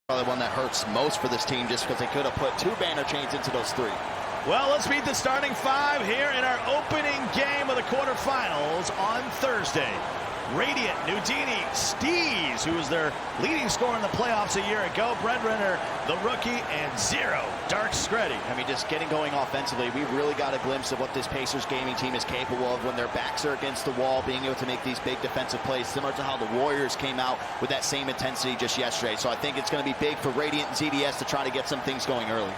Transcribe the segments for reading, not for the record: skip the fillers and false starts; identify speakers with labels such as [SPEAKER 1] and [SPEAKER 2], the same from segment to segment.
[SPEAKER 1] Probably one that hurts most for this team just because they could have put 2 banner chains into those 3.
[SPEAKER 2] Well, let's meet the starting 5 here in our opening game of the quarterfinals on Thursday. Radiant, Nudini, Steez, who was their leading scorer in the playoffs a year ago. Breadwinner, the rookie, and Zero, Dark Screddy.
[SPEAKER 1] I mean, just getting going offensively, we really got a glimpse of what this Pacers gaming team is capable of when their backs are against the wall, being able to make these big defensive plays, similar to how the Warriors came out with that same intensity just yesterday. So I think it's going to be big for Radiant and ZDS to try to get some things going early.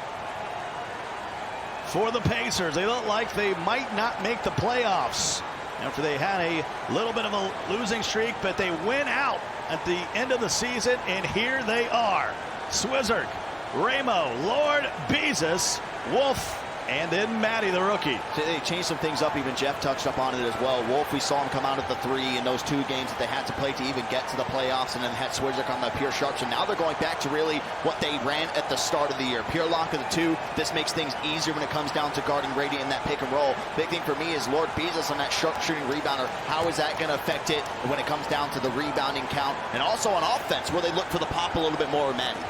[SPEAKER 2] For the Pacers, they look like they might not make the playoffs after they had a little bit of a losing streak, but they win out at the end of the season, and here they are. Swizzard, Ramo, Lord, Beezus, Wolf, and then Matty, the rookie.
[SPEAKER 1] They changed some things up. Even Jeff touched up on it as well. Wolf, we saw him come out at the 3 in those 2 games that they had to play to even get to the playoffs, and then had Swizzard on the pure sharps. And now they're going back to really what they ran at the start of the year. Pure lock of the 2. This makes things easier when it comes down to guarding Radiant in that pick and roll. Big thing for me is Lord Beezus on that sharp shooting rebounder. How is that going to affect it when it comes down to the rebounding count? And also on offense, where they look for the pop a little bit more with Matty.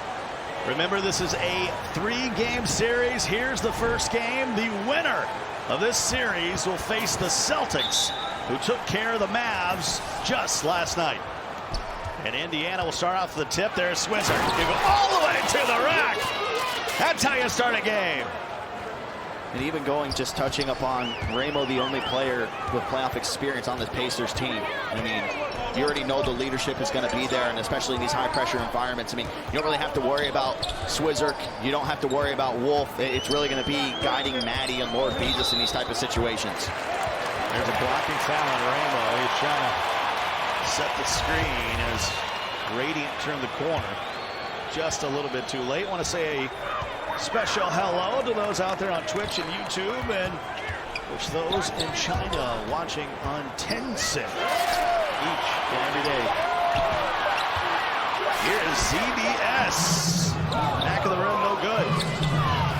[SPEAKER 2] Remember, this is a 3-game series. Here's the first game. The winner of this series will face the Celtics, who took care of the Mavs just last night. And Indiana will start off the tip. There's Swizzard. You go all the way to the rack. That's how you start a game.
[SPEAKER 1] And even going, just touching upon Ramo, the only player with playoff experience on this Pacers team. I mean, you already know the leadership is going to be there, and especially in these high-pressure environments. I mean, you don't really have to worry about Swizzard. You don't have to worry about Wolf. It's really going to be guiding Matty and Lord Beezus in these type of situations.
[SPEAKER 2] There's a blocking foul on Ramo. He's trying to set the screen as Radiant turned the corner just a little bit too late. Want to say a special hello to those out there on Twitch and YouTube, and wish those in China watching on Tencent each and every day. Here's ZBS. Back of the rim, no good.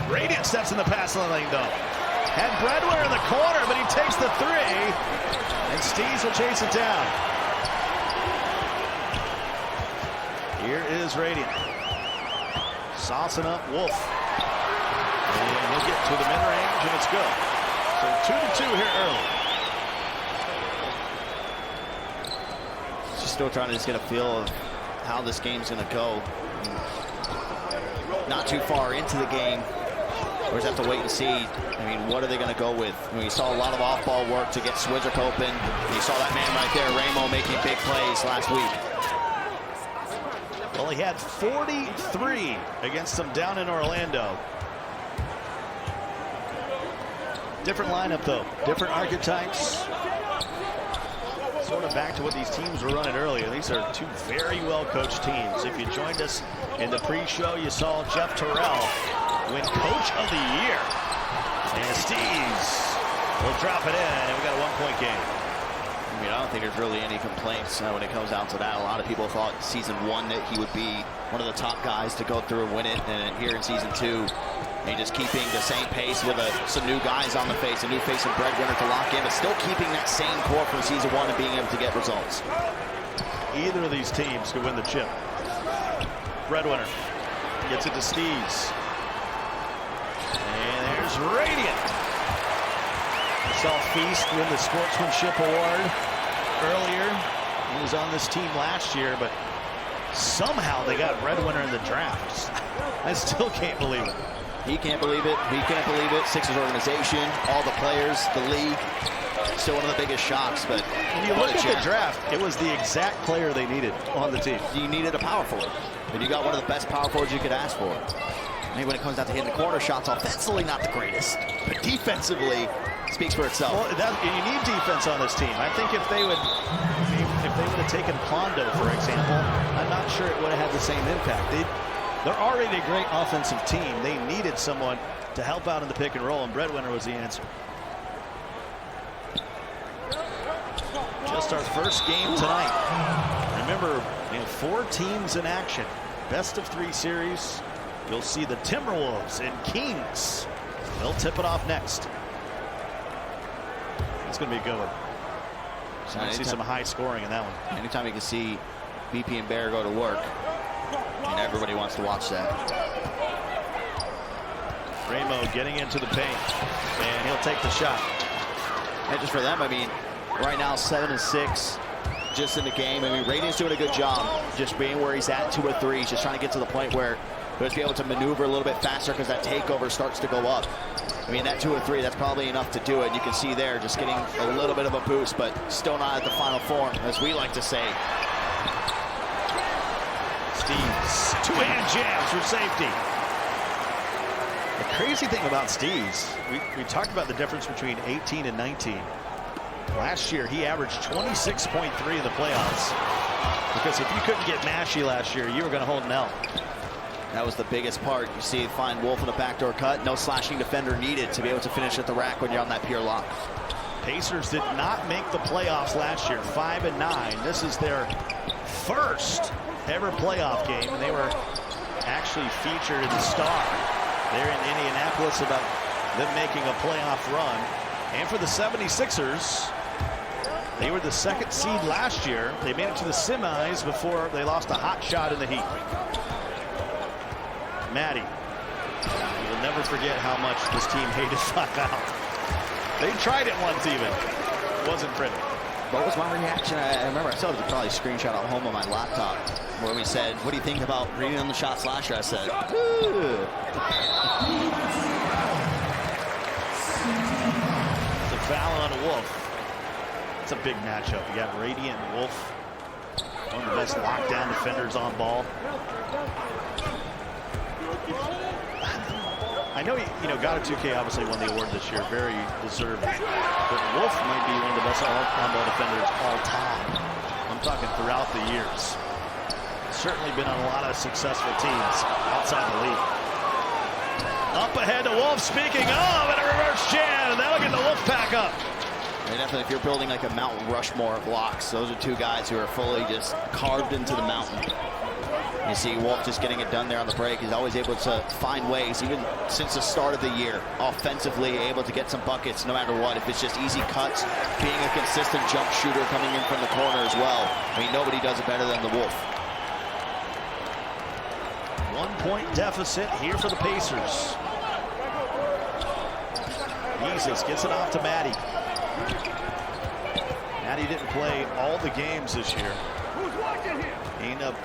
[SPEAKER 2] Radiant steps in the passing lane, though. Had Breadwinner in the corner, but he takes the 3, and Steez will chase it down. Here is Radiant. Saucing up Wolf. And we'll get to the mid-range, and it's good. So 2-2 here early.
[SPEAKER 1] Just still trying to just get a feel of how this game's going to go. Not too far into the game. We'll just have to wait and see. I mean, what are they going to go with? I mean, you saw a lot of off-ball work to get Swizzard open. You saw that man right there, Ramo, making big plays last week.
[SPEAKER 2] Well, he had 43 against them down in Orlando. Different lineup, though. Different archetypes. Sort of back to what these teams were running earlier. These are 2 very well-coached teams. If you joined us in the pre-show, you saw Jeff Terrell win Coach of the Year. And Steez will drop it in, and we got a 1-point game.
[SPEAKER 1] I mean, I don't think there's really any complaints when it comes down to that. A lot of people thought season 1 that he would be one of the top guys to go through and win it. And here in season 2, and just keeping the same pace with some new guys on the face, a new face of Breadwinner to lock in, but still keeping that same core from season 1 and being able to get results.
[SPEAKER 2] Either of these teams could win the chip. Breadwinner gets it to Steez. And there's Radiant. We saw Feast win the Sportsmanship Award earlier. He was on this team last year, but somehow they got Breadwinner in the draft. I still can't believe it.
[SPEAKER 1] He can't believe it. We can't believe it. Sixers organization, all the players, the league. Still one of the biggest shocks, but
[SPEAKER 2] when you look at the draft, it was the exact player they needed on the team.
[SPEAKER 1] You needed a power forward, and you got one of the best power forwards you could ask for. Maybe when it comes down to hitting the corner shots, offensively not the greatest, but defensively speaks for itself.
[SPEAKER 2] Well, you need defense on this team. I think if they would have taken Pondo, for example, I'm not sure it would have had the same impact. They're already a great offensive team. They needed someone to help out in the pick and roll, and Breadwinner was the answer. Just our first game tonight. Remember, 4 teams in action. Best of 3 series. You'll see the Timberwolves and Kings. They'll tip it off next. It's going to be a good one. So I see some high scoring in that one.
[SPEAKER 1] Anytime you can see BP and Bear go to work, And everybody wants to watch that.
[SPEAKER 2] Ramo getting into the paint, and he'll take the shot.
[SPEAKER 1] And just for them, I mean, right now 7-6 just in the game. I mean, Radiant's doing a good job just being where he's at, 2 or 3. He's just trying to get to the point where he'll be able to maneuver a little bit faster because that takeover starts to go up. I mean, that 2 or 3, that's probably enough to do it. You can see there just getting a little bit of a boost, but still not at the final form, as we like to say.
[SPEAKER 2] Steve's two-hand jams for safety. The crazy thing about Steve's, we talked about the difference between 18 and 19. Last year, he averaged 26.3 in the playoffs. Because if you couldn't get Mashy last year, you were going to hold an L.
[SPEAKER 1] That was the biggest part. You see, find Wolf in a backdoor cut. No slashing defender needed to be able to finish at the rack when you're on that pure lock.
[SPEAKER 2] Pacers did not make the playoffs last year, 5-9. This is their first ever playoff game, and they were actually featured in the Star there in Indianapolis about them making a playoff run. And for the 76ers, they were the 2nd seed last year. They made it to the semis before they lost a hot shot in the Heat. Maddie, you will never forget how much this team hated 5-out. They tried it once even. It wasn't pretty.
[SPEAKER 1] What was my reaction? I remember I still have to probably screenshot at home on my laptop where we said, what do you think about reading on the shot slasher? I said, ooh.
[SPEAKER 2] It's a foul on Wolf. It's a big matchup. You got Radiant and Wolf, one of the best lockdown defenders on ball. I know, God of 2K obviously won the award this year, very deserved. But Wolf might be one of the best on-ball defenders all time. I'm talking throughout the years. Certainly been on a lot of successful teams outside the league. Up ahead to Wolf, speaking of, and a reverse jam. That'll get the Wolf pack up.
[SPEAKER 1] And definitely, if you're building like a Mount Rushmore of locks, those are 2 guys who are fully just carved into the mountain. You see Wolf just getting it done there on the break. He's always able to find ways, even since the start of the year, offensively able to get some buckets no matter what. If it's just easy cuts, being a consistent jump shooter coming in from the corner as well. I mean, nobody does it better than the Wolf.
[SPEAKER 2] 1-point deficit here for the Pacers. Jesus gets it off to Maddie. Maddie didn't play all the games this year. He ended up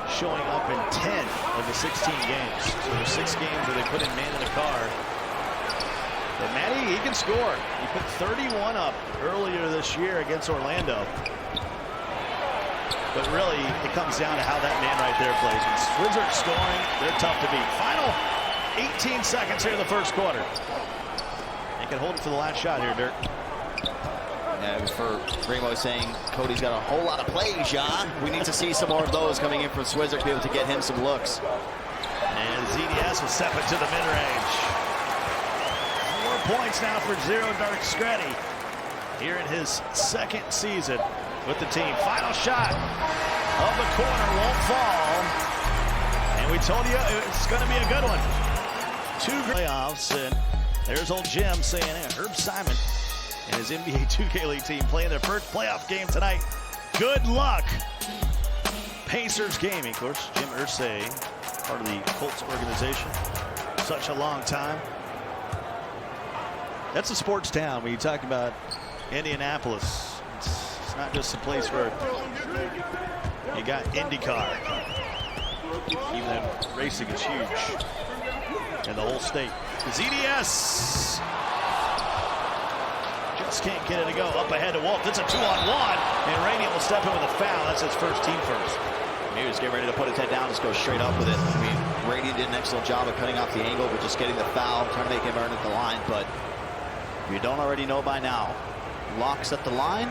[SPEAKER 2] showing up in 10 of the 16 games. So there's 6 games where they put in man in the car. But Maddie, he can score. He put 31 up earlier this year against Orlando. But really, it comes down to how that man right there plays. When Swizzer's scoring, they're tough to beat. Final 18 seconds here in the first quarter. They can hold it for the last shot here, Dirk.
[SPEAKER 1] Yeah, for Ramo saying Cody's got a whole lot of plays, John. We need to see some more of those coming in from Swizzer to be able to get him some looks.
[SPEAKER 2] And ZDS will step into the mid-range. 4 points now for Zero Dark Screddy here in his 2nd season with the team. Final shot of the corner won't fall. And we told you it's going to be a good one. 2 playoffs, and there's old Jim saying, hey, Herb Simon and his NBA 2K League team playing their first playoff game tonight. Good luck. Pacers gaming. Of course, Jim Irsay, part of the Colts organization. Such a long time. That's a sports town when you talk about Indianapolis. It's not just a place where you got IndyCar. Even though racing is huge in the whole state. ZDS just can't get it to go. Up ahead to Wolf. That's a 2-on-1. And Radiant will step in with a foul. That's his first team first.
[SPEAKER 1] He was getting ready to put his head down, just go straight up with it. I mean, Radiant did an excellent job of cutting off the angle, but just getting the foul, trying to make him earn at the line. But if you don't already know by now, locks at the line,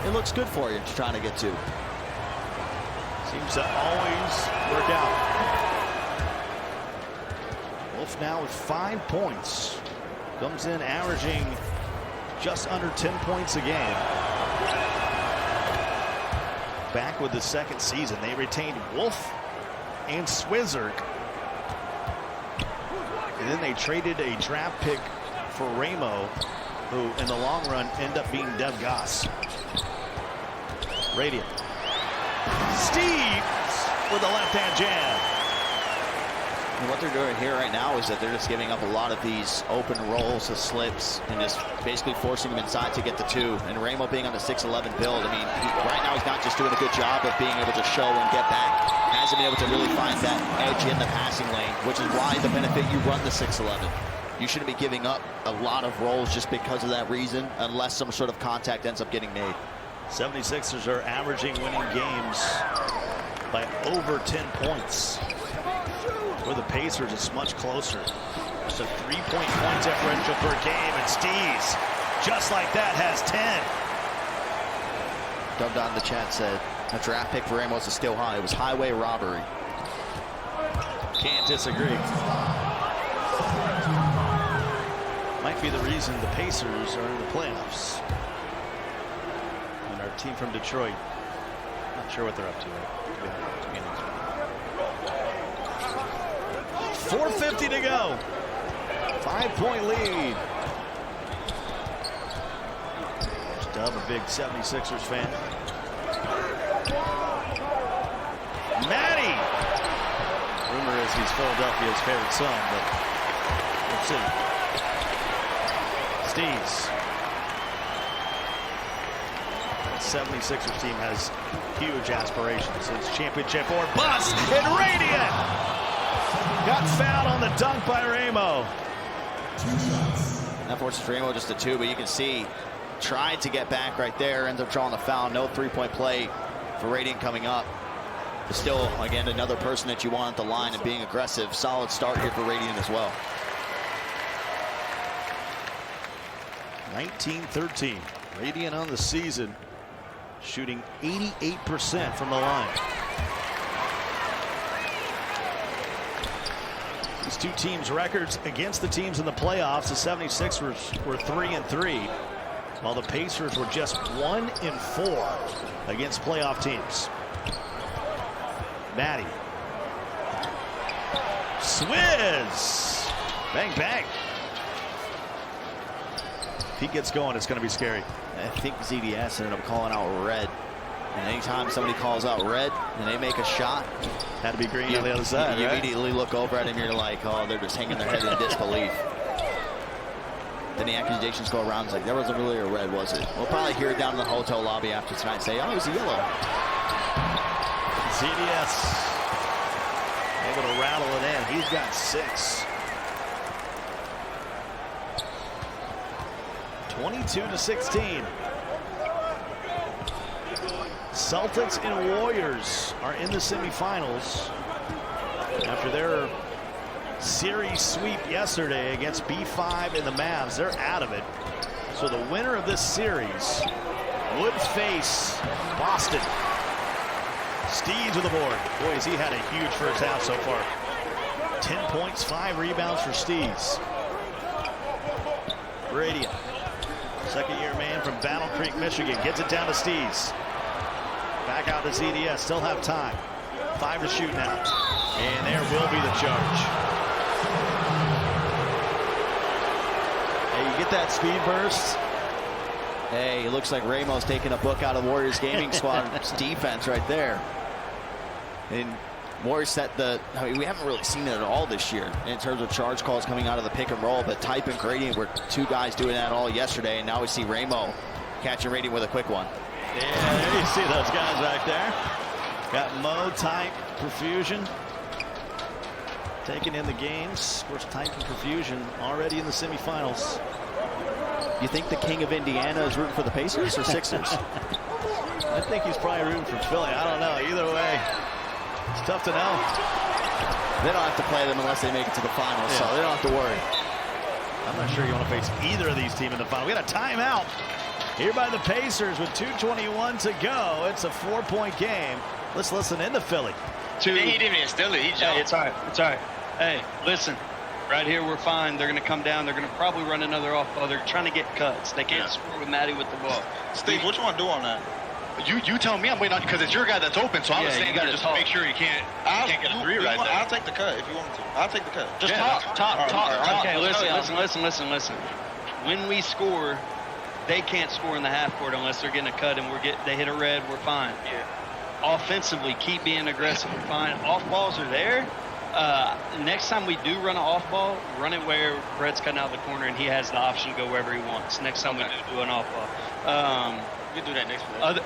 [SPEAKER 1] it looks good for you to trying to get to.
[SPEAKER 2] Seems to always work out. Wolf now with 5 points. Comes in averaging just under 10 points a game. Back with the 2nd season. They retained Wolf and Swizzer. And then they traded a draft pick for Ramo, who in the long run ended up being Dev Goss. Radiant Steves with a left-hand jam.
[SPEAKER 1] And what they're doing here right now is that they're just giving up a lot of these open rolls, the slips, and just basically forcing them inside to get the two. And Ramo being on the 6'11" build, I mean, right now he's not just doing a good job of being able to show and get back. Hasn't been able to really find that edge in the passing lane, which is why the benefit you run the 6'11". You shouldn't be giving up a lot of rolls just because of that reason, unless some sort of contact ends up getting made.
[SPEAKER 2] 76ers are averaging winning games by over 10 points. For the Pacers, it's much closer. It's a 3-point point differential per game, and Steves, just like that, has 10.
[SPEAKER 1] Dubbed on the chat said, a draft pick for Ramos is still high. It was highway robbery.
[SPEAKER 2] Can't disagree. Might be the reason the Pacers are in the playoffs. And our team from Detroit, not sure what they're up to. 4:50 to go. 5-point lead. Dub, a big 76ers fan. Matty. Rumor is he's Philadelphia's favorite son, but we'll see. Steves. The 76ers team has huge aspirations. It's championship or bust, and Radiant got fouled on the dunk by Ramo.
[SPEAKER 1] That forces Ramo just a two, but you can see, tried to get back right there, ends up drawing the foul. No three-point play for Radiant coming up. But still, again, another person that you want at the line and being aggressive. Solid start here for Radiant as well.
[SPEAKER 2] 19-13. Radiant on the season, shooting 88% from the line. These two teams' records against the teams in the playoffs, the 76ers were 3-3, while the Pacers were just 1-4 against playoff teams. Matty. Swizz. Bang, bang. If he gets going, it's going to be scary.
[SPEAKER 1] I think ZDS ended up calling out red. And anytime somebody calls out red and they make a shot,
[SPEAKER 2] had to be green on the other side.
[SPEAKER 1] You
[SPEAKER 2] right?
[SPEAKER 1] immediately look over at him, you're like, oh, they're just hanging their head in disbelief. Then the accusations go around, it's like, there wasn't really a red, was it? We'll probably hear it down in the hotel lobby after tonight and say, oh, it was a yellow.
[SPEAKER 2] ZDS able to rattle it in. He's got 6. 22-16. Celtics and Warriors are in the semifinals after their series sweep yesterday against B5 and the Mavs. They're out of it. So the winner of this series would face Boston. Steves with the board. Boy, has he had a huge first half so far. 10 points, 5 rebounds for Steves. Radiant. Second-year man from Battle Creek, Michigan. Gets it down to Steves. Back out to ZDS. Still have time. 5 to shoot now. And there will be the charge.
[SPEAKER 1] Hey, you get that speed burst. Hey, it looks like Ramo's taking a book out of Warriors gaming squad's defense right there. And Warriors set the, I mean, we haven't really seen it at all this year in terms of charge calls coming out of the pick and roll, but Type and Gradient were 2 guys doing that all yesterday, and now we see Ramo catching Radiant with a quick one.
[SPEAKER 2] Yeah, there you see those guys back there. Got Mo, Type, Perfusion taking in the games. Of course, Type and Perfusion already in the semifinals.
[SPEAKER 1] You think the king of Indiana is rooting for the Pacers or Sixers?
[SPEAKER 2] I think he's probably rooting for Philly. I don't know. Either way, it's tough to know.
[SPEAKER 1] They don't have to play them unless they make it to the finals, so they don't have to worry.
[SPEAKER 2] I'm not sure you want to face either of these teams in the final. We got a timeout here by the Pacers with 2:21 to go. It's a 4-point game. Let's listen into Philly.
[SPEAKER 3] He didn't even steal it. He jumped.
[SPEAKER 4] Hey, it's all right. It's all right. Hey, listen. Right here, we're fine. They're going to come down. They're going to probably run another off ball. They're trying to get cuts. They can't score with Matty with the ball.
[SPEAKER 3] Steve, what you want to do on that?
[SPEAKER 5] You tell me. I'm waiting on you because it's your guy that's open. So I was saying that just to make sure you can't get a 3 right there.
[SPEAKER 3] I'll take the cut if you want me to. I'll take the cut.
[SPEAKER 5] Just
[SPEAKER 4] Talk. Okay,
[SPEAKER 5] listen.
[SPEAKER 4] listen. When we score, they can't score in the half court unless they're getting a cut and they hit a red. We're fine.
[SPEAKER 5] Yeah.
[SPEAKER 4] offensively, keep being aggressive. We're fine. Off balls are there. Next time we do run an off ball, run it where Brett's cutting out the corner and he has the option to go wherever he wants. Next time we do an off ball.
[SPEAKER 3] You can do that next play.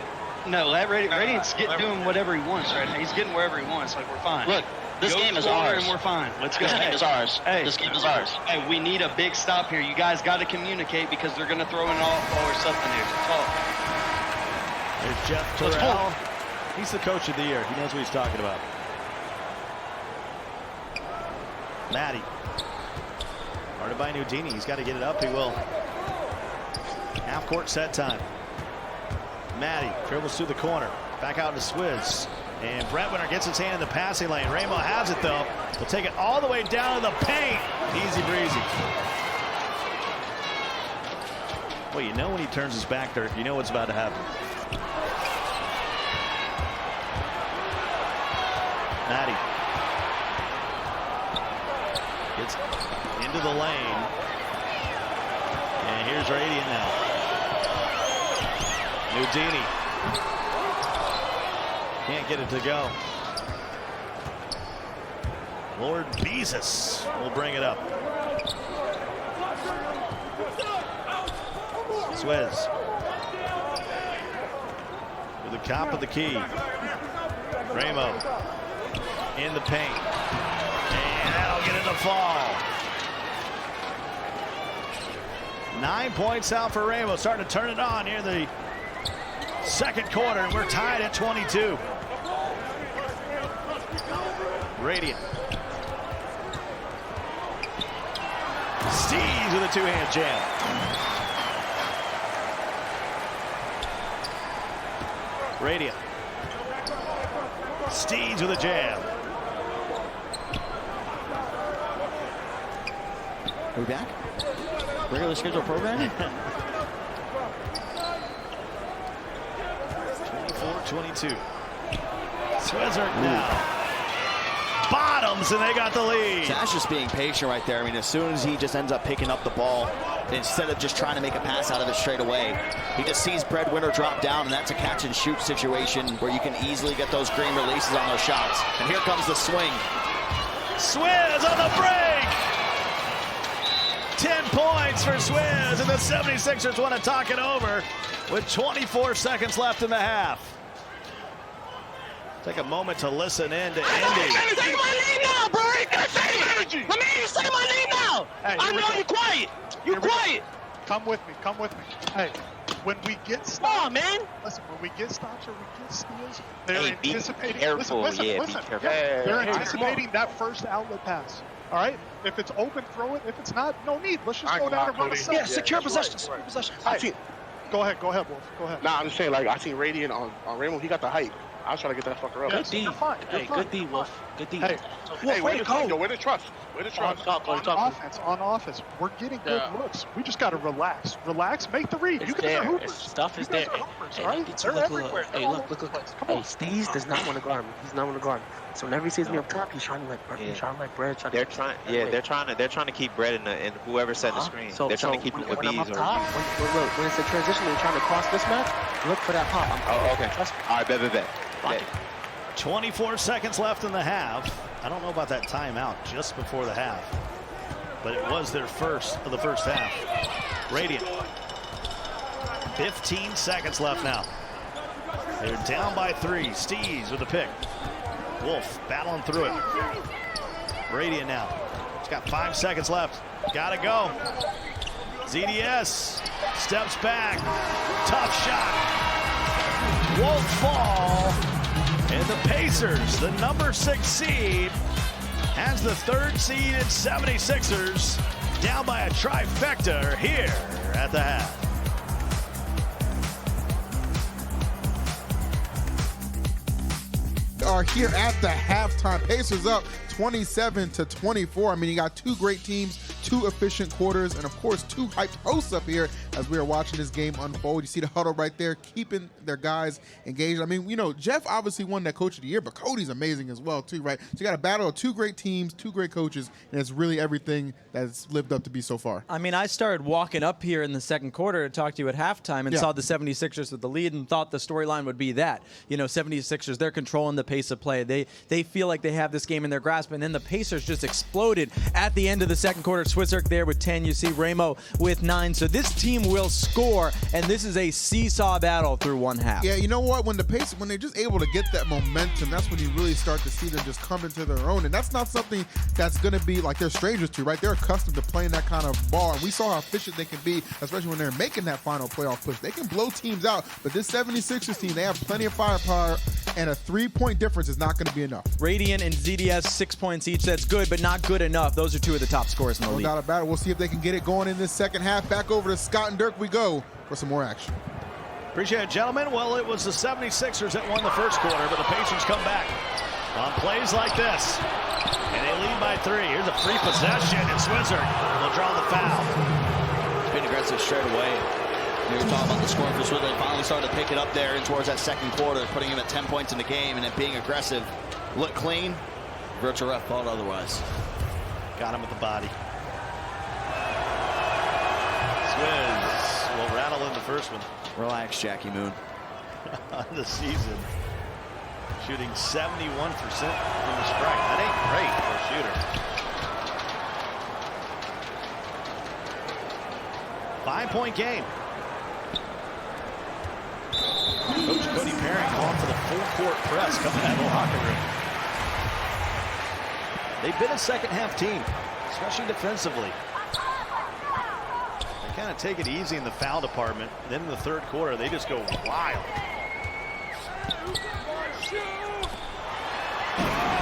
[SPEAKER 4] No, let Radiant's doing whatever he wants right now. He's getting wherever he wants. Like, we're fine.
[SPEAKER 3] Look, this game is ours.
[SPEAKER 4] And we're fine. Let's go.
[SPEAKER 3] This game is ours.
[SPEAKER 4] Hey,
[SPEAKER 3] this game is ours.
[SPEAKER 4] Hey, we need a big stop here. You guys got to communicate because they're going to throw an off ball or something here. Talk.
[SPEAKER 2] There's Jeff Terrell. He's the coach of the year. He knows what he's talking about. Matty. Guarded by Nudini. He's got to get it up. He will. Half court set time. Matty dribbles through the corner. Back out to Swizz. And Brentwinner gets his hand in the passing lane. Ramo has it though. Will take it all the way down to the paint. Easy breezy. Well, you know when he turns his back, Dirk, you know what's about to happen. Matty gets into the lane. And here's Radiant now. Nudini can't get it to go. Lord Beezus will bring it up. Swizz with the top of the key. Ramo in the paint. And that'll get it to fall. 9 points out for Ramo. Starting to turn it on here in the second quarter. We're tied at 22. Radiant. Steves with a two-hand jam. Radiant. Steves with a jam.
[SPEAKER 1] Are we back? Regular schedule program?
[SPEAKER 2] 24-22. Swizzard now. Bottoms, and they got the lead.
[SPEAKER 1] Sash just being patient right there. I mean, as soon as he just ends up picking up the ball, instead of just trying to make a pass out of it straight away, he just sees Breadwinner drop down, and that's a catch-and-shoot situation where you can easily get those green releases on those shots. And here comes the swing.
[SPEAKER 2] Swizz on the break. 10 points for Swizz, and the 76ers want to talk it over with 24 seconds left in the half. Take a moment to listen in to Indy.
[SPEAKER 6] Say my name now, bro. Let me say my name now.
[SPEAKER 5] Hey,
[SPEAKER 6] I know you're quiet. You're quiet.
[SPEAKER 5] Come with me. Come with me. Hey, when we get stops,
[SPEAKER 6] Come on, man.
[SPEAKER 5] Listen, when we get stops or we get steals, they're
[SPEAKER 7] Hey, be
[SPEAKER 5] anticipating.
[SPEAKER 7] careful.
[SPEAKER 5] Listen,
[SPEAKER 7] Yeah, be
[SPEAKER 5] listen.
[SPEAKER 7] careful.
[SPEAKER 5] Yeah, they're
[SPEAKER 6] Hey,
[SPEAKER 5] anticipating that first outlet pass. All right. If it's open, throw it. If it's not, no need. Let's just go down and run a set.
[SPEAKER 6] Yeah, secure possession. Secure possession.
[SPEAKER 5] Hey, go ahead, Wolf. Go ahead.
[SPEAKER 8] Nah, I'm just saying, like, I seen Radiant on Ramo. He got the height. I was trying to get that fucker up.
[SPEAKER 5] Good D.
[SPEAKER 6] You're fine. Hey, good D, Wolf. Good D.
[SPEAKER 5] Hey,
[SPEAKER 8] Hey, where the trust? Where the trust? Where the trust?
[SPEAKER 5] On offense, we're getting good looks. We just got to relax. Make the read. You guys are hoopers.
[SPEAKER 6] Stuff is there.
[SPEAKER 5] All right? They're everywhere.
[SPEAKER 6] Hey, look. Hey, Steez does not want to guard me. He's not want to guard me. So whenever he sees me up top, he's trying to like Brett.
[SPEAKER 7] They're trying to keep Brett in whoever's setting the screen. They're trying to keep him with
[SPEAKER 6] when I'm
[SPEAKER 7] bees
[SPEAKER 6] up
[SPEAKER 7] or.
[SPEAKER 6] top, when it's a transition and you're trying to cross this match, look for that pop.
[SPEAKER 7] Oh, okay.
[SPEAKER 6] Trust me.
[SPEAKER 7] All right, bet.
[SPEAKER 2] 24 seconds left in the half. I don't know about that timeout just before the half, but it was their first of the first half. Radiant. 15 seconds left now. They're down by 3. Steves with the pick. Wolf battling through it. Radiant now. It's got 5 seconds left. Gotta go. ZDS steps back. Tough shot. Won't fall. And the Pacers, the number 6 seed, has the 3rd seed at 76ers, down by a trifecta here at the half.
[SPEAKER 9] Are here at the halftime. Pacers up 27-24. I mean, you got two great teams 2 efficient quarters, and of course 2 hyped hosts up here as we are watching this game unfold. You see the huddle right there, keeping their guys engaged. I mean, you know, Jeff obviously won that Coach of the Year, but Cody's amazing as well too, right? So you got a battle of 2 great teams, 2 great coaches, and it's really everything that's lived up to be so far.
[SPEAKER 10] I mean, I started walking up here in the second quarter to talk to you at halftime and saw the 76ers with the lead and thought the storyline would be that. You know, 76ers, they're controlling the pace of play. They feel like they have this game in their grasp, and then the Pacers just exploded at the end of the second quarter. Switzerland there with 10, you see Ramo with 9. So this team will score, and this is a seesaw battle through one half.
[SPEAKER 9] Yeah, you know what? When the Pacers, when they're just able to get that momentum, that's when you really start to see them just come into their own. And that's not something that's going to be like they're strangers to, right? They're accustomed to playing that kind of ball. And we saw how efficient they can be, especially when they're making that final playoff push. They can blow teams out, but this 76ers team, they have plenty of firepower, and a 3-point difference is not going to be enough.
[SPEAKER 10] Radiant and ZDS, 6 points each. That's good, but not good enough. Those are 2 of the top scorers in the league.
[SPEAKER 9] No doubt about it. We'll see if they can get it going in this second half. Back over to Scott and Dirk we go for some more action.
[SPEAKER 2] Appreciate it, gentlemen. Well, it was the 76ers that won the first quarter, but the Pacers come back on plays like this. And they lead by 3. Here's a free possession, and Switzer will draw the foul.
[SPEAKER 1] It's been aggressive straight away. We were talking about the scoring for Switzer. They finally started to pick it up there and towards that second quarter, putting him at 10 points in the game, and then being aggressive. Look clean. Virtual ref fault otherwise.
[SPEAKER 2] Got him with the body. Swizz will rattle in the first one.
[SPEAKER 1] Relax, Jackie Moon.
[SPEAKER 2] On the season, shooting 71% from the strike. That ain't great for a shooter. 5-point game. Coach Cody Perrin calling for the full-court press coming out of the locker room. They've been a second-half team, especially defensively. They kind of take it easy in the foul department. Then in the third quarter, they just go wild.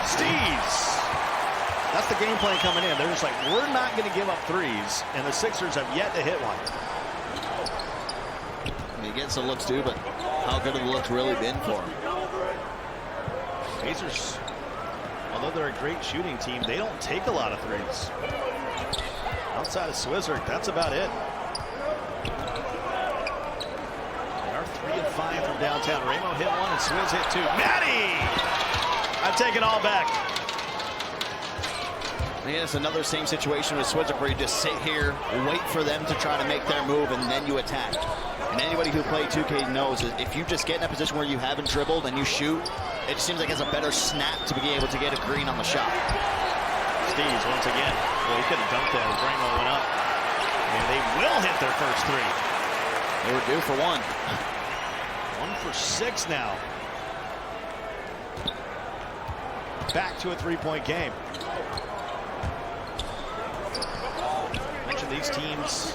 [SPEAKER 2] Steves. That's the game plan coming in. They're just like, we're not going to give up threes, and the Sixers have yet to hit one.
[SPEAKER 1] He gets some looks too, but how good have the looks really been for him?
[SPEAKER 2] Pacers, although they're a great shooting team, they don't take a lot of threes. Outside of Swizzer, that's about it. They are 3 of 5 from downtown. Ramo hit 1 and Swizz hit 2. Matty! I take it all back.
[SPEAKER 1] Yeah, it's another same situation with Switzer where you just sit here, wait for them to try to make their move, and then you attack. And anybody who played 2K knows that if you just get in a position where you haven't dribbled and you shoot, it just seems like it's a better snap to be able to get a green on the shot.
[SPEAKER 2] Steves once again. Well, he could have dunked that as Ramo went up. And they will hit their first 3.
[SPEAKER 1] They were due for 1.
[SPEAKER 2] 1 for 6 now. Back to a 3-point game. Mentioned these teams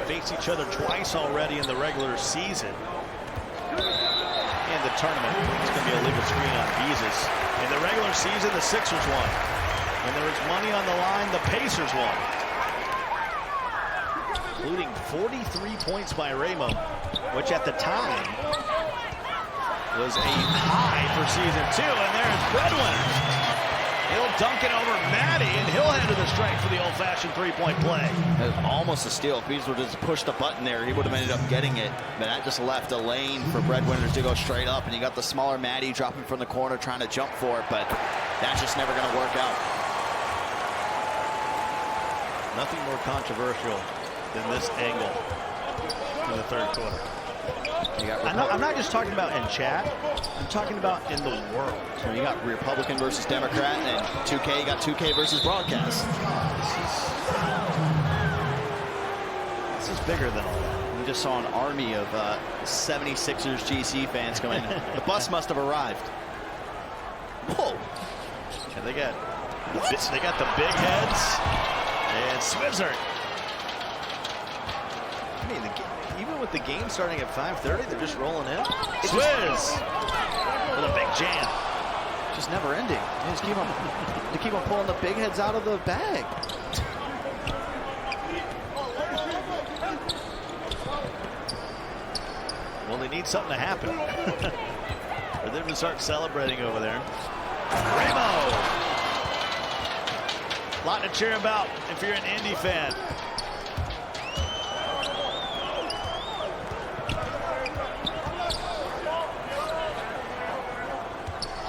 [SPEAKER 2] face each other twice already in the regular season. In the tournament, it's going to be a legal screen on Beezus. In the regular season, the Sixers won. When there was money on the line, the Pacers won. Including 43 points by Ramo, which at the time was a high for season 2. And there's Breadwinner. He'll dunk it over Matty, and he'll head to the strike for the old-fashioned 3-point play.
[SPEAKER 1] Almost a steal. If Beasley would just push the button there, he would have ended up getting it. But that just left a lane for Breadwinners to go straight up. And you got the smaller Matty dropping from the corner, trying to jump for it. But that's just never going to work out.
[SPEAKER 2] Nothing more controversial than this angle in the third quarter. I'm not just talking about in chat. I'm talking about in the world.
[SPEAKER 1] So you got Republican versus Democrat, and 2K, you got 2K versus broadcast.
[SPEAKER 2] This is bigger than all that.
[SPEAKER 1] We just saw an army of 76ers GC fans coming in. The bus must have arrived. Whoa.
[SPEAKER 2] And they got the big heads and Swizzer. I mean, even with the game starting at 5:30, they're just rolling in. Swizz with a big jam.
[SPEAKER 1] Just never ending. They just keep on pulling the big heads out of the bag.
[SPEAKER 2] Well, they need something to happen for them to start celebrating over there. Ramo. A lot to cheer about if you're an Indy fan.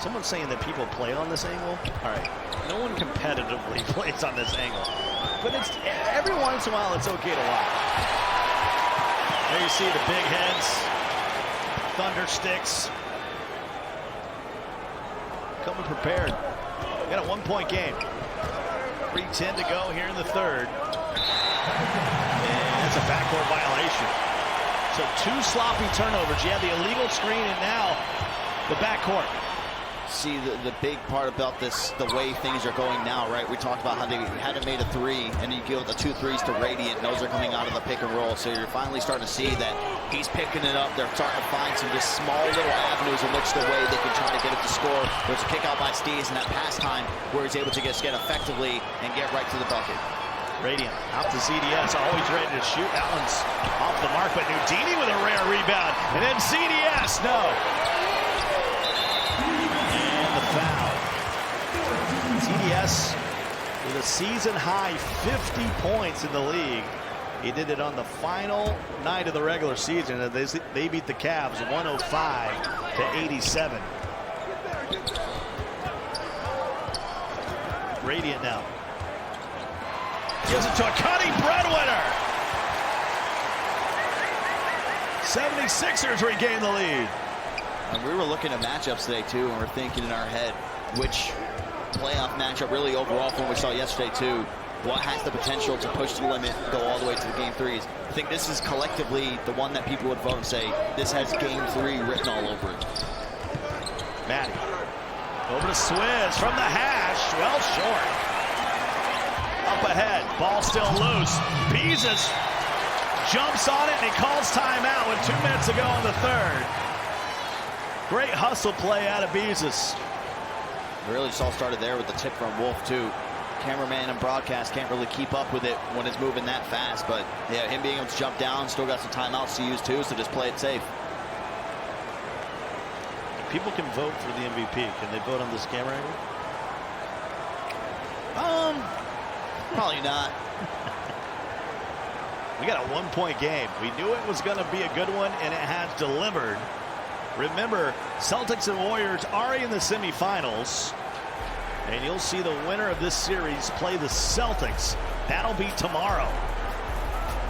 [SPEAKER 2] Someone's saying that people play on this angle. All right, no one competitively plays on this angle, but it's every once in a while it's okay to watch. There you see the big heads, thunder sticks, coming prepared. We got a 1-point game. 3:10 to go here in the third, and it's a backcourt violation. So 2 sloppy turnovers. You have the illegal screen and now the backcourt.
[SPEAKER 1] See the big part about this, the way things are going now, right? We talked about how they hadn't made a 3, and you give the 2 threes to Radiant, and those are coming out of the pick and roll. So you're finally starting to see that he's picking it up. They're starting to find some just small little avenues in which the way they can try to get it to score. There's a kick out by Steves in that pass time where he's able to just get effectively and get right to the bucket.
[SPEAKER 2] Radiant out to ZDS, always ready to shoot. That one's off the mark, but Nudini with a rare rebound, and then ZDS, no. Foul. ZDS with a season-high 50 points in the league. He did it on the final night of the regular season. They beat the Cavs 105-87. Radiant now. Gives it to a cutting breadwinner. 76ers regain the lead.
[SPEAKER 1] And we were looking at matchups today, too, and we're thinking in our head, which playoff matchup really overall from what we saw yesterday, too, what has the potential to push the limit, go all the way to the game 3s. I think this is collectively the one that people would vote and say, this has game 3 written all over it.
[SPEAKER 2] Matty over to Swizz from the hash, well short. Up ahead, ball still loose. Beezus jumps on it and he calls timeout with 2 minutes to go in the third. Great hustle play out of Beezus.
[SPEAKER 1] Really just all started there with the tip from Wolf, too. Cameraman and broadcast can't really keep up with it when it's moving that fast, but yeah, him being able to jump down, still got some timeouts to use, too, so just play it safe.
[SPEAKER 2] People can vote for the MVP. Can they vote on this camera angle?
[SPEAKER 1] Probably not.
[SPEAKER 2] We got a 1-point game. We knew it was going to be a good one, and it has delivered. Remember, Celtics and Warriors are in the semifinals, and you'll see the winner of this series play the Celtics. That'll be tomorrow.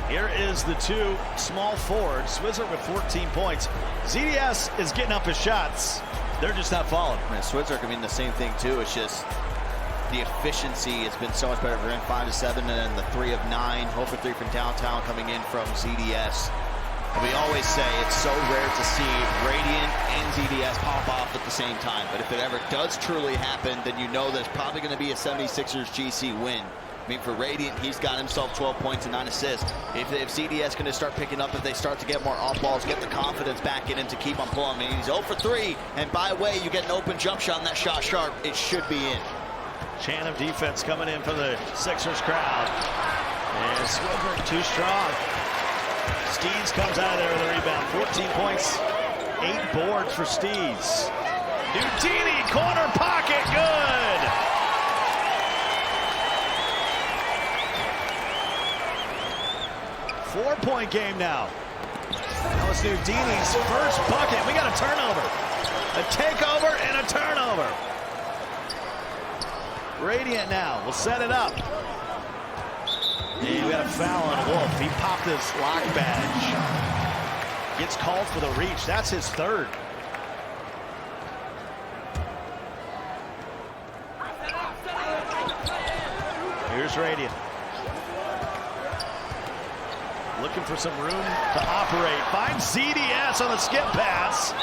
[SPEAKER 2] Here is the 2 small forwards. Swizzer with 14 points. ZDS is getting up his shots. They're just not falling.
[SPEAKER 1] Man, Swizzer can mean the same thing, too. It's just the efficiency has been so much better for him. 5 to 7, and then the 3 of 9. 0 for 3 from downtown coming in from ZDS. We always say it's so rare to see Radiant and ZDS pop off at the same time. But if it ever does truly happen, then you know there's probably going to be a 76ers GC win. I mean, for Radiant, he's got himself 12 points and 9 assists. If ZDS going to start picking up, if they start to get more off balls, get the confidence back in him to keep on pulling. I mean, he's 0 for 3, and by the way, you get an open jump shot and that shot sharp, it should be in.
[SPEAKER 2] Chant of defense coming in for the Sixers crowd. And Swizzer too strong. Steves comes out of there with a rebound. 14 points, 8 boards for Steves. Nudini, corner pocket, good. Four-point game now. That was Nudini's first bucket. We got a turnover. A takeover and a turnover. Radiant now will set it up. And we got a foul on Wolf. He popped his lock badge. Gets called for the reach. That's his third. Here's Radiant. Looking for some room to operate. Finds ZDS on the skip pass.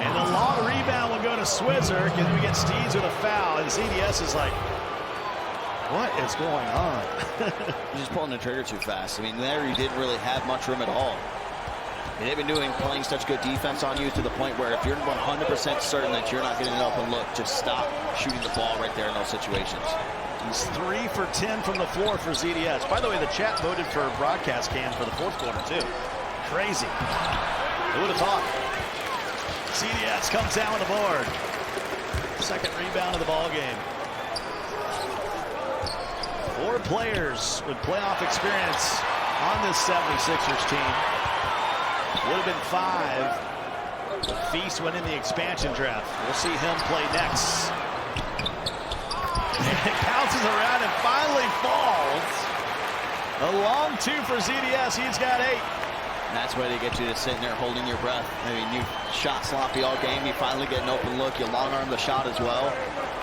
[SPEAKER 2] And the long rebound will go to Swizzer. Can we get Steves with a foul? And ZDS is like, what is going on?
[SPEAKER 1] He's just pulling the trigger too fast. I mean, there you didn't really have much room at all. I mean, they've been playing such good defense on you to the point where if you're 100% certain that you're not getting an open look, just stop shooting the ball right there in those situations.
[SPEAKER 2] He's 3 for 10 from the floor for ZDS. By the way, the chat voted for broadcast cam for the fourth quarter, too. Crazy. Who would have thought? ZDS comes down with the board. Second rebound of the ball game. 4 players with playoff experience on this 76ers team. Would have been 5. But Feast went in the expansion draft. We'll see him play next. And it bounces around and finally falls. A long 2 for ZDS. He's got 8.
[SPEAKER 1] And that's where they get you to sitting there holding your breath. I mean, you shot sloppy all game. You finally get an open look. You long arm the shot as well.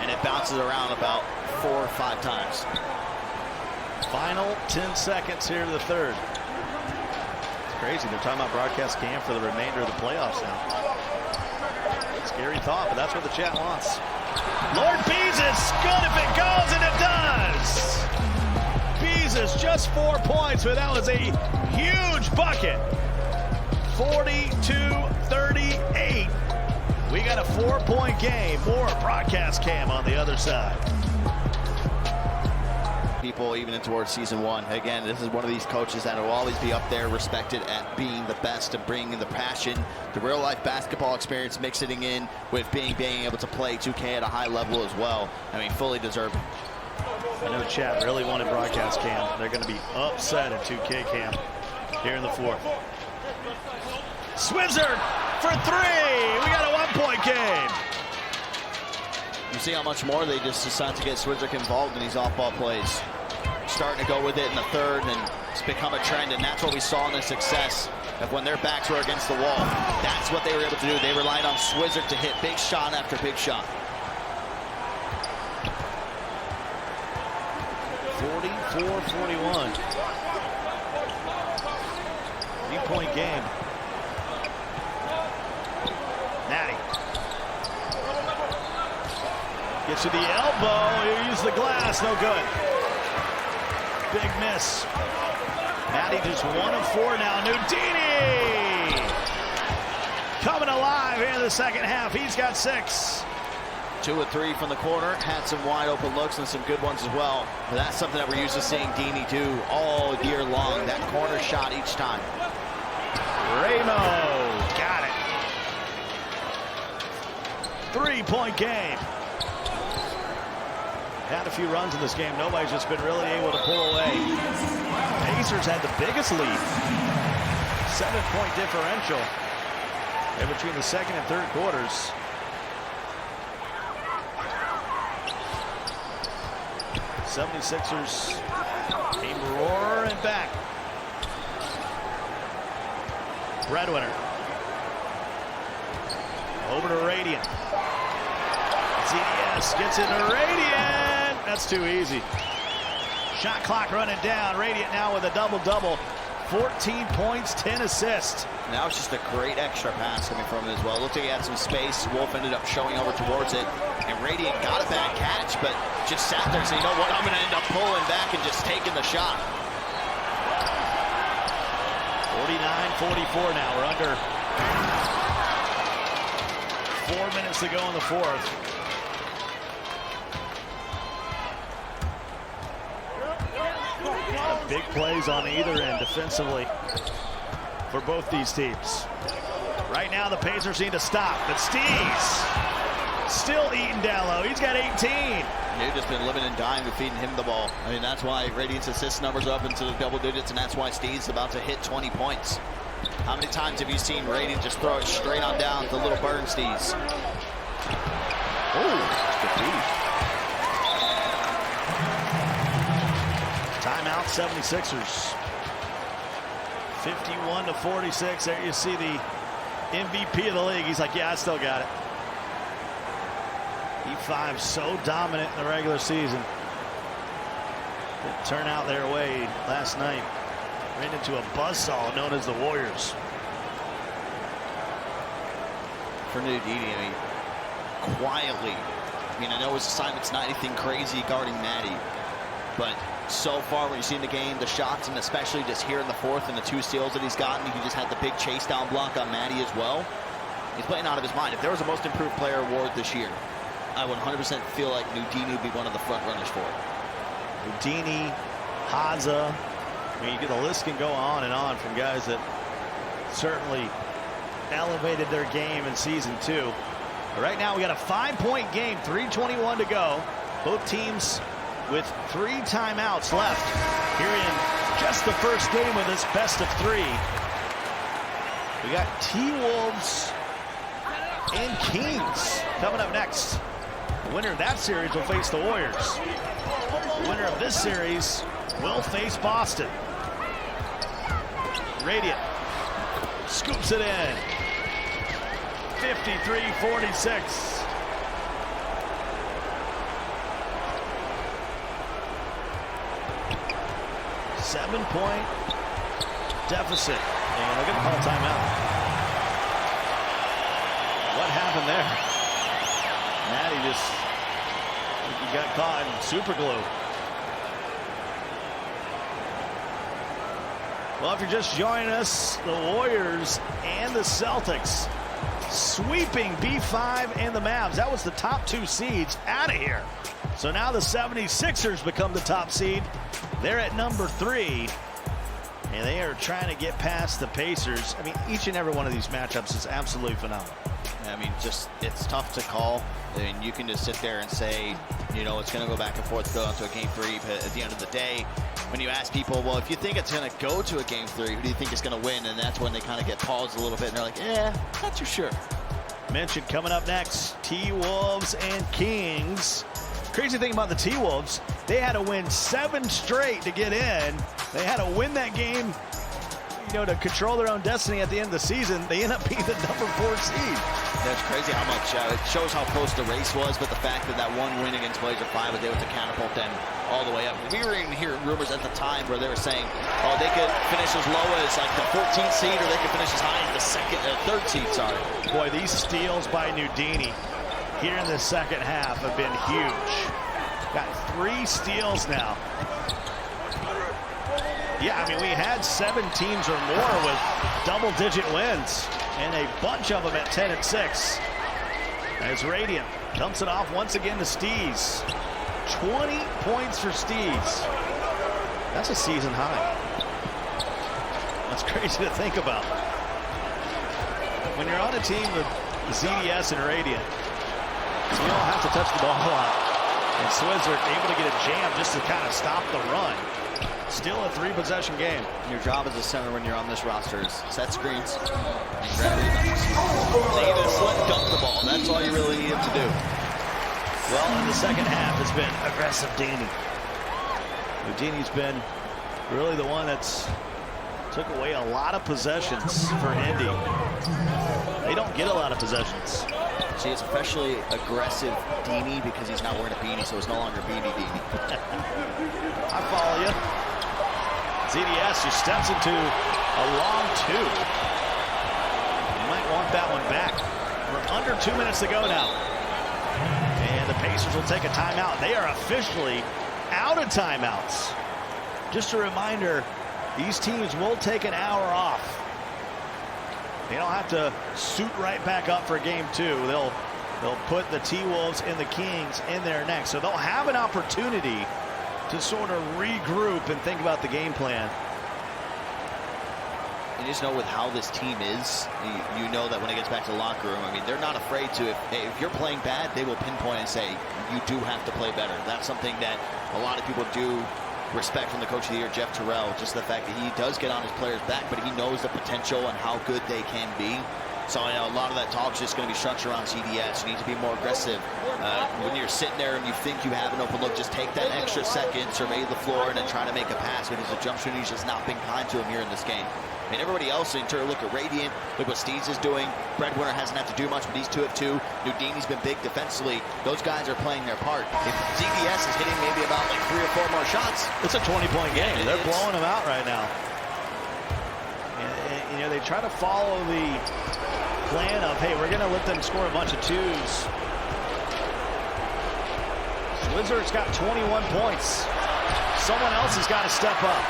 [SPEAKER 1] And it bounces around about 4 or 5 times.
[SPEAKER 2] Final 10 seconds here to the third. It's crazy. They're talking about broadcast cam for the remainder of the playoffs now. Scary thought, but that's what the chat wants. Lord Beezus, good if it goes, and it does. Beezus just 4 points, but that was a huge bucket. 42-38. We got a 4-point game. More broadcast cam on the other side.
[SPEAKER 1] People even towards season 1. Again, this is one of these coaches that will always be up there, respected at being the best and bringing the passion, the real life basketball experience, mixing in with being able to play 2K at a high level as well. I mean, fully deserving.
[SPEAKER 2] I know chat really wanted broadcast cam. They're going to be upset at 2K cam here in the 4th. Switzer for 3. We got a 1-point game.
[SPEAKER 1] You see how much more they just decide to get Switzer involved in these off-ball plays. Starting to go with it in the 3rd, and it's become a trend, and that's what we saw in their success. Of when their backs were against the wall, that's what they were able to do. They relied on Switzer to hit big shot after big shot.
[SPEAKER 2] 44-41. 3-point game. Natty. Gets to the elbow. He'll use the glass. No good. Big miss. Natty just 1 of 4 now. Nudini coming alive here in the second half. He's got 6.
[SPEAKER 1] 2 of 3 from the corner. Had some wide open looks and some good ones as well. But that's something that we're used to seeing Dini do all year long. That corner shot each time.
[SPEAKER 2] Ramo got it. 3-point game. Had a few runs in this game. Nobody's just been really able to pull away. Pacers had the biggest lead. 7-point differential in between the second and third quarters. '76ers came roaring back. Breadwinner. Over to Radiant. ZDS gets into Radiant. That's too easy. Shot clock running down. Radiant now with a double-double. 14 points, 10 assists.
[SPEAKER 1] Now it's just a great extra pass coming from it as well. Looked like he had some space. Wolf ended up showing over towards it. And Radiant got a bad catch, but just sat there and said, you know what, I'm going to end up pulling back and just taking the shot.
[SPEAKER 2] 49-44 now. We're under 4 minutes to go in the 4th. Big plays on either end defensively for both these teams. Right now the Pacers need to stop, but Steve's still eating down low. He's got 18.
[SPEAKER 1] They've just been living and dying with feeding him the ball. I mean, that's why Radiant's assist numbers are up into the double digits, and that's why Steve's about to hit 20 points. How many times have you seen Radiant just throw it straight on down to little Burn Steves?
[SPEAKER 2] Oh, good beat. Timeout 76ers. 51-46. There you see the MVP of the league. He's like, yeah, I still got it. E5 so dominant in the regular season. Didn't turn out their way last night. Ran into a buzzsaw known as the Warriors.
[SPEAKER 1] For Nudini, I mean, quietly. I mean, I know his assignment's not anything crazy guarding Maddie, but so far when you see in the game, the shots, and especially just here in the 4th and the 2 steals that he's gotten, he just had the big chase down block on Maddie as well. He's playing out of his mind. If there was a most improved player award this year, I would 100% feel like Nudini would be one of the front runners for it.
[SPEAKER 2] Nudini, Haza. I mean, the list can go on and on from guys that certainly elevated their game in season 2. But right now we got a 5-point game, 3:21 to go. Both teams with 3 timeouts left here in just the first game of this best of 3. We got T-Wolves and Kings coming up next. The winner of that series will face the Warriors. The winner of this series will face Boston. Radiant scoops it in. 53-46. Seven-point deficit. And they're going to call timeout. What happened there? Matty just he got caught in super glue. Well, if you're just joining us, the Warriors and the Celtics sweeping B5 and the Mavs. That was the top 2 seeds out of here. So now the 76ers become the top seed. They're at number 3. And they are trying to get past the Pacers. I mean, each and every one of these matchups is absolutely phenomenal.
[SPEAKER 1] I mean, just it's tough to call. I mean, you can just sit there and say, you know, it's going to go back and forth, go into a game 3. But at the end of the day, when you ask people, well, if you think it's going to go to a game 3, who do you think is going to win? And that's when they kind of get paused a little bit. And they're like, yeah, not too sure.
[SPEAKER 2] Mentioned coming up next, T-Wolves and Kings. Crazy thing about the T-Wolves, they had to win 7 straight to get in. They had to win that game, you know, to control their own destiny at the end of the season. They end up being the number 4 seed.
[SPEAKER 1] That's crazy how much it shows how close the race was, but the fact that that one win against Blazer 5 was able to catapult them all the way up. We were even hearing rumors at the time where they were saying, oh, they could finish as low as like the 14th seed, or they could finish as high as the 3rd seed. Sorry.
[SPEAKER 2] Boy, these steals by Nudini here in the second half have been huge. Got 3 steals now. Yeah, I mean, we had 7 teams or more with double-digit wins, and a bunch of them at 10-6. As Radiant dumps it off once again to Steez. 20 points for Steez. That's a season high. That's crazy to think about. When you're on a team with ZDS and Radiant, you don't have to touch the ball a lot. And Swizzer able to get a jam just to kind of stop the run. Still a 3-possession game.
[SPEAKER 1] Your job as a center when you're on this roster is set screens and grab rebounds. They either slip, dunk the ball. That's all you really need to do.
[SPEAKER 2] Well, in the second half has been aggressive Danny. Houdini's been really the one that's took away a lot of possessions for Indy. They don't get a lot of possessions.
[SPEAKER 1] See, it's especially aggressive Dini because he's not wearing a beanie, so it's no longer Beanie Dini.
[SPEAKER 2] I follow you. ZDS just steps into a long 2. You might want that one back. We're under 2 minutes to go now. And the Pacers will take a timeout. They are officially out of timeouts. Just a reminder, these teams will take an hour off. They don't have to suit right back up for game 2. They'll put the T-Wolves and the Kings in there next. So they'll have an opportunity to sort of regroup and think about the game plan.
[SPEAKER 1] You just know with how this team is, you know that when it gets back to the locker room, I mean, they're not afraid to, if you're playing bad, they will pinpoint and say, you do have to play better. That's something that a lot of people do respect from the coach of the year, Jeff Terrell, just the fact that he does get on his players' back, but he knows the potential and how good they can be. So I know a lot of that talk is just going to be structured around CDS. You need to be more aggressive. When you're sitting there and you think you have an open look, just take that extra second, survey the floor, and then try to make a pass, because the jump shooting has just not been kind to him here in this game. I mean, everybody else, in turn, look at Radiant, look what Steez is doing. Breadwinner hasn't had to do much, but these 2 have 2. Nudini's been big defensively. Those guys are playing their part. If ZDS is hitting maybe about like 3 or 4 more shots,
[SPEAKER 2] it's a 20-point game. They're blowing them out right now. And, you know, they try to follow the plan of, hey, we're going to let them score a bunch of 2s. Wizards got 21 points. Someone else has got to step up.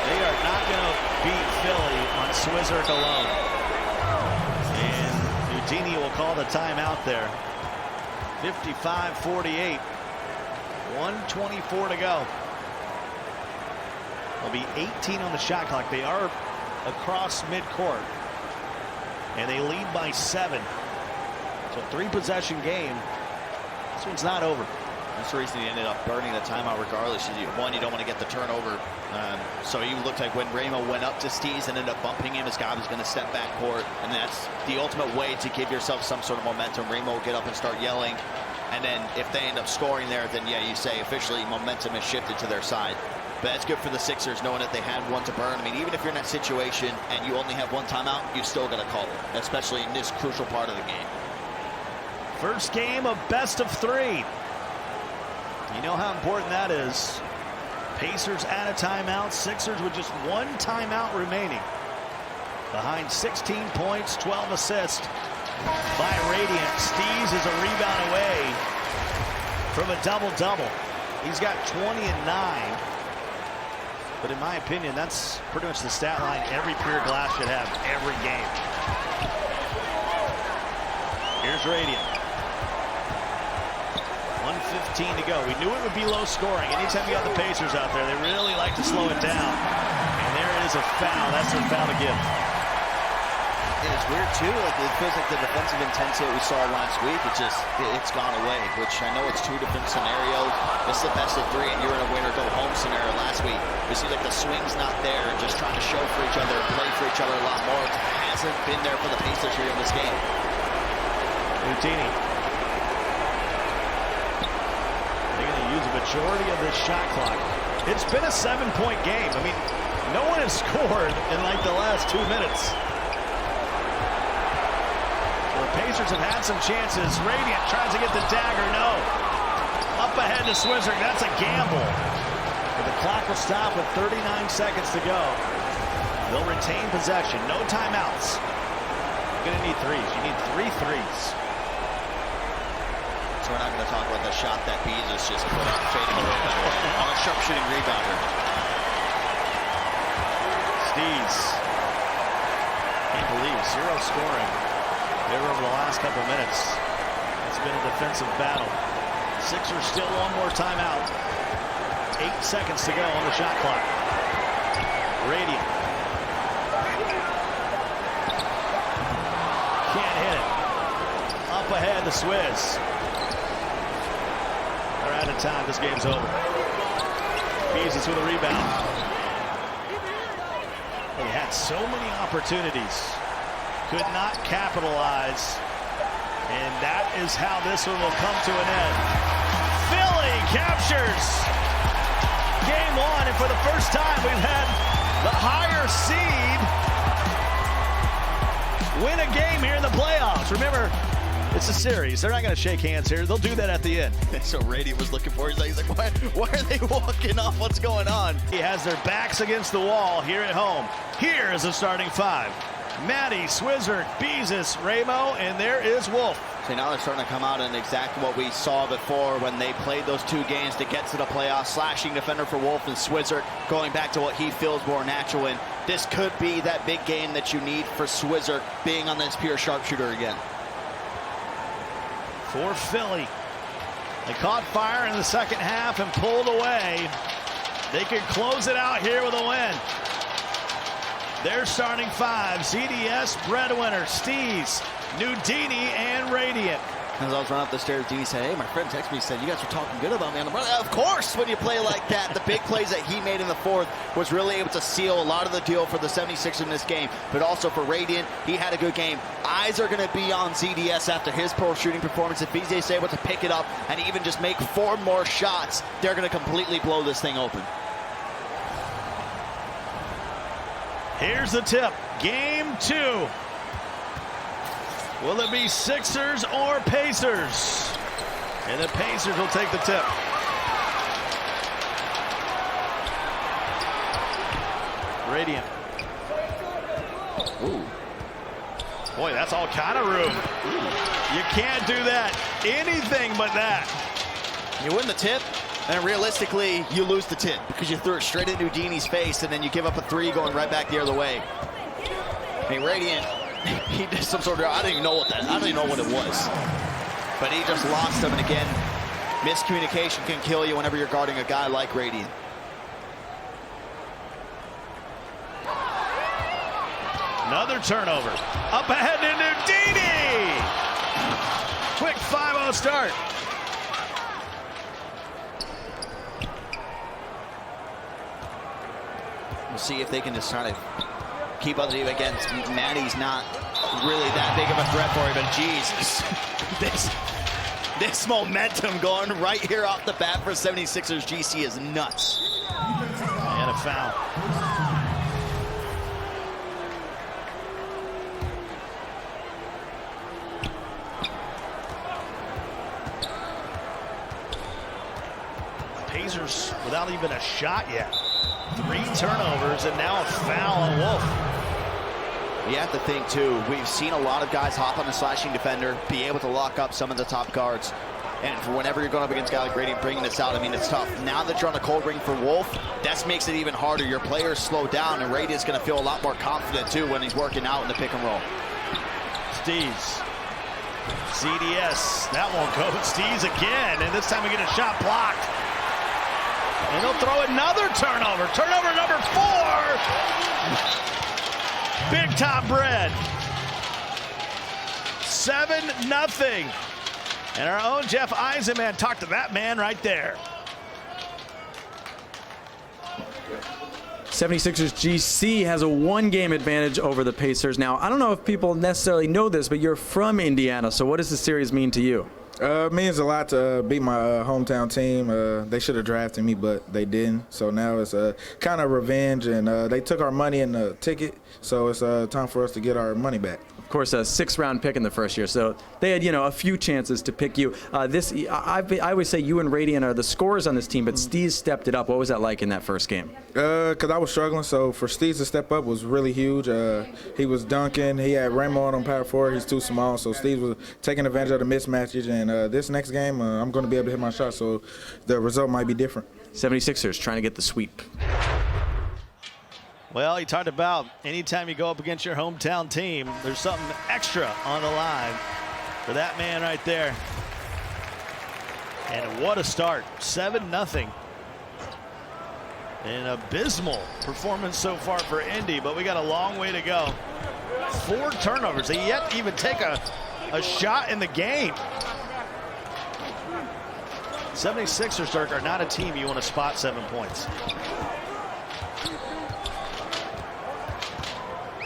[SPEAKER 2] They are not going to beat Philly on Swizzer alone. And Houdini will call the timeout there. 55-48. 1:24 to go. There'll be 18 on the shot clock. They are across midcourt. And they lead by 7. So 3-possession game. This one's not over.
[SPEAKER 1] That's the reason he ended up burning the timeout regardless. One, you don't want to get the turnover. So he looked like when Ramo went up to Steez and ended up bumping him, his guy was going to step back court. And that's the ultimate way to give yourself some sort of momentum. Ramo will get up and start yelling. And then if they end up scoring there, then yeah, you say officially momentum has shifted to their side. But that's good for the Sixers, knowing that they had one to burn. I mean, even if you're in that situation and you only have one timeout, you still got to call it, especially in this crucial part of the game.
[SPEAKER 2] First game of best of 3. You know how important that is. Pacers out of timeout. Sixers with just one timeout remaining. Behind 16 points, 12 assists by Radiant. Steez is a rebound away from a double-double. He's got 20 and 9. But in my opinion, that's pretty much the stat line every pure glass should have every game. Here's Radiant. 1:15 to go. We knew it would be low scoring. Anytime you got the Pacers out there, they really like to slow it down. And there is a foul. That's their foul to give.
[SPEAKER 1] It's weird too. Like it feels like the defensive intensity we saw last week, it's gone away. Which I know it's 2 different scenarios. This is the best of 3, and you're in a win-or-go-home scenario. Last week, it seems like the swing's not there, and just trying to show for each other, play for each other a lot more. It hasn't been there for the Pacers here in this game.
[SPEAKER 2] Houdini. They're going to use a majority of this shot clock. It's been a 7-point game. I mean, no one has scored in like the last 2 minutes. The Pacers have had some chances. Radiant tries to get the dagger. No. Up ahead to Swizzer. That's a gamble. But the clock will stop with 39 seconds to go. They'll retain possession. No timeouts. You're going to need threes. You need 3 threes.
[SPEAKER 1] So we're not going to talk about the shot that Beasley just put up, fading away on a sharpshooting rebounder.
[SPEAKER 2] Steez. Can't believe 0 scoring there over the last couple minutes. It's been a defensive battle. Sixers still one more timeout. 8 seconds to go on the shot clock. Radiant. Can't hit it. Up ahead to Swizz. They're out of time. This game's over. Beasley with a rebound. He had so many opportunities. Could not capitalize. And that is how this one will come to an end. Philly captures game 1. And for the first time, we've had the higher seed win a game here in the playoffs. Remember, it's a series. They're not going to shake hands here. They'll do that at the end.
[SPEAKER 1] So Radiant was looking for it. He's like, why are they walking off? What's going on?
[SPEAKER 2] He has their backs against the wall here at home. Here is the starting 5. Maddie, Swizzer, Beezus, Ramo, and there is Wolf.
[SPEAKER 1] So now they're starting to come out in exactly what we saw before when they played those 2 games to get to the playoffs. Slashing defender for Wolf and Swizzer going back to what he feels more natural in. This could be that big game that you need for Swizzer being on this pure sharpshooter again.
[SPEAKER 2] For Philly. They caught fire in the second half and pulled away. They could close it out here with a win. They're starting 5. ZDS, breadwinner, Steez, Nudini, and Radiant.
[SPEAKER 1] As I was running up the stairs, Dini said, hey, my friend texted me and said, you guys were talking good about me. I'm like, of course, when you play like that. The big plays that he made in the 4th was really able to seal a lot of the deal for the 76ers in this game. But also for Radiant, he had a good game. Eyes are going to be on ZDS after his poor shooting performance. If he's able to pick it up and even just make 4 more shots, they're going to completely blow this thing open.
[SPEAKER 2] Here's the tip. Game 2. Will it be Sixers or Pacers? And the Pacers will take the tip. Radiant.
[SPEAKER 1] Ooh.
[SPEAKER 2] Boy, that's all kind of room. You can't do that. Anything but that.
[SPEAKER 1] You win the tip, and realistically, you lose the tip because you threw it straight into Houdini's face, and then you give up a 3 going right back the other way. I mean, Radiant, he did some sort of, I don't even know what it was. But he just lost him, and again, miscommunication can kill you whenever you're guarding a guy like Radiant.
[SPEAKER 2] Another turnover. Up ahead to Nudini. Quick 5-0 start.
[SPEAKER 1] We'll see if they can just try to keep up the team against Maddie's not really that big of a threat for him, but Jesus, this momentum going right here off the bat for 76ers GC is nuts.
[SPEAKER 2] And a foul. Pacers without even a shot yet. 3 turnovers and now a foul on Wolf.
[SPEAKER 1] You have to think, too, we've seen a lot of guys hop on the slashing defender, be able to lock up some of the top guards. And for whenever you're going up against a guy like Grady and bringing this out, I mean, it's tough. Now that you're on a cold ring for Wolf, that makes it even harder. Your players slow down, and Rady is going to feel a lot more confident, too, when he's working out in the pick and roll.
[SPEAKER 2] Steez. CDS. That won't go. Steez again, and this time we get a shot blocked. And they'll throw another turnover. Turnover number 4. Big Top Bread. 7-0. And our own Jeff Eisenman talked to that man right there.
[SPEAKER 10] 76ers GC has a 1-game advantage over the Pacers. Now, I don't know if people necessarily know this, but you're from Indiana. So what does the series mean to you?
[SPEAKER 11] It means a lot to beat my hometown team. They should have drafted me, but they didn't. So now it's kind of revenge, and they took our money in the ticket. So it's time for us to get our money back.
[SPEAKER 10] Of course, a 6th-round pick in the first year, so they had, a few chances to pick you. I always say you and Radiant are the scorers on this team, but Steez stepped it up. What was that like in that first game?
[SPEAKER 11] Because I was struggling, so for Steez to step up was really huge. He was dunking. He had Ramo on power forward. He's too small, so Steez was taking advantage of the mismatches. And this next game, I'm going to be able to hit my shot, so the result might be different.
[SPEAKER 10] 76ers trying to get the sweep.
[SPEAKER 2] Well, he talked about anytime you go up against your hometown team, there's something extra on the line for that man right there. And what a start. 7-0. An abysmal performance so far for Indy, but we got a long way to go. 4 turnovers. They yet even take a shot in the game. 76ers, Dirk, are not a team you want to spot 7 points.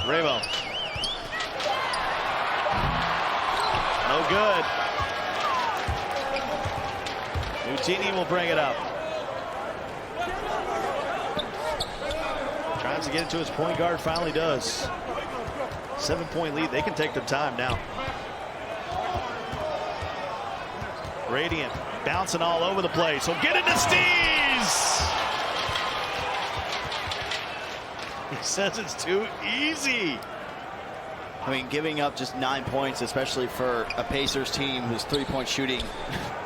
[SPEAKER 2] Ramo. No good. Nutini will bring it up. Tries to get it to his point guard, finally does. 7-point lead. They can take their time now. Radiant bouncing all over the place. So get it to Steez. He says it's too easy.
[SPEAKER 1] I mean, giving up just 9 points, especially for a Pacers team whose 3-point shooting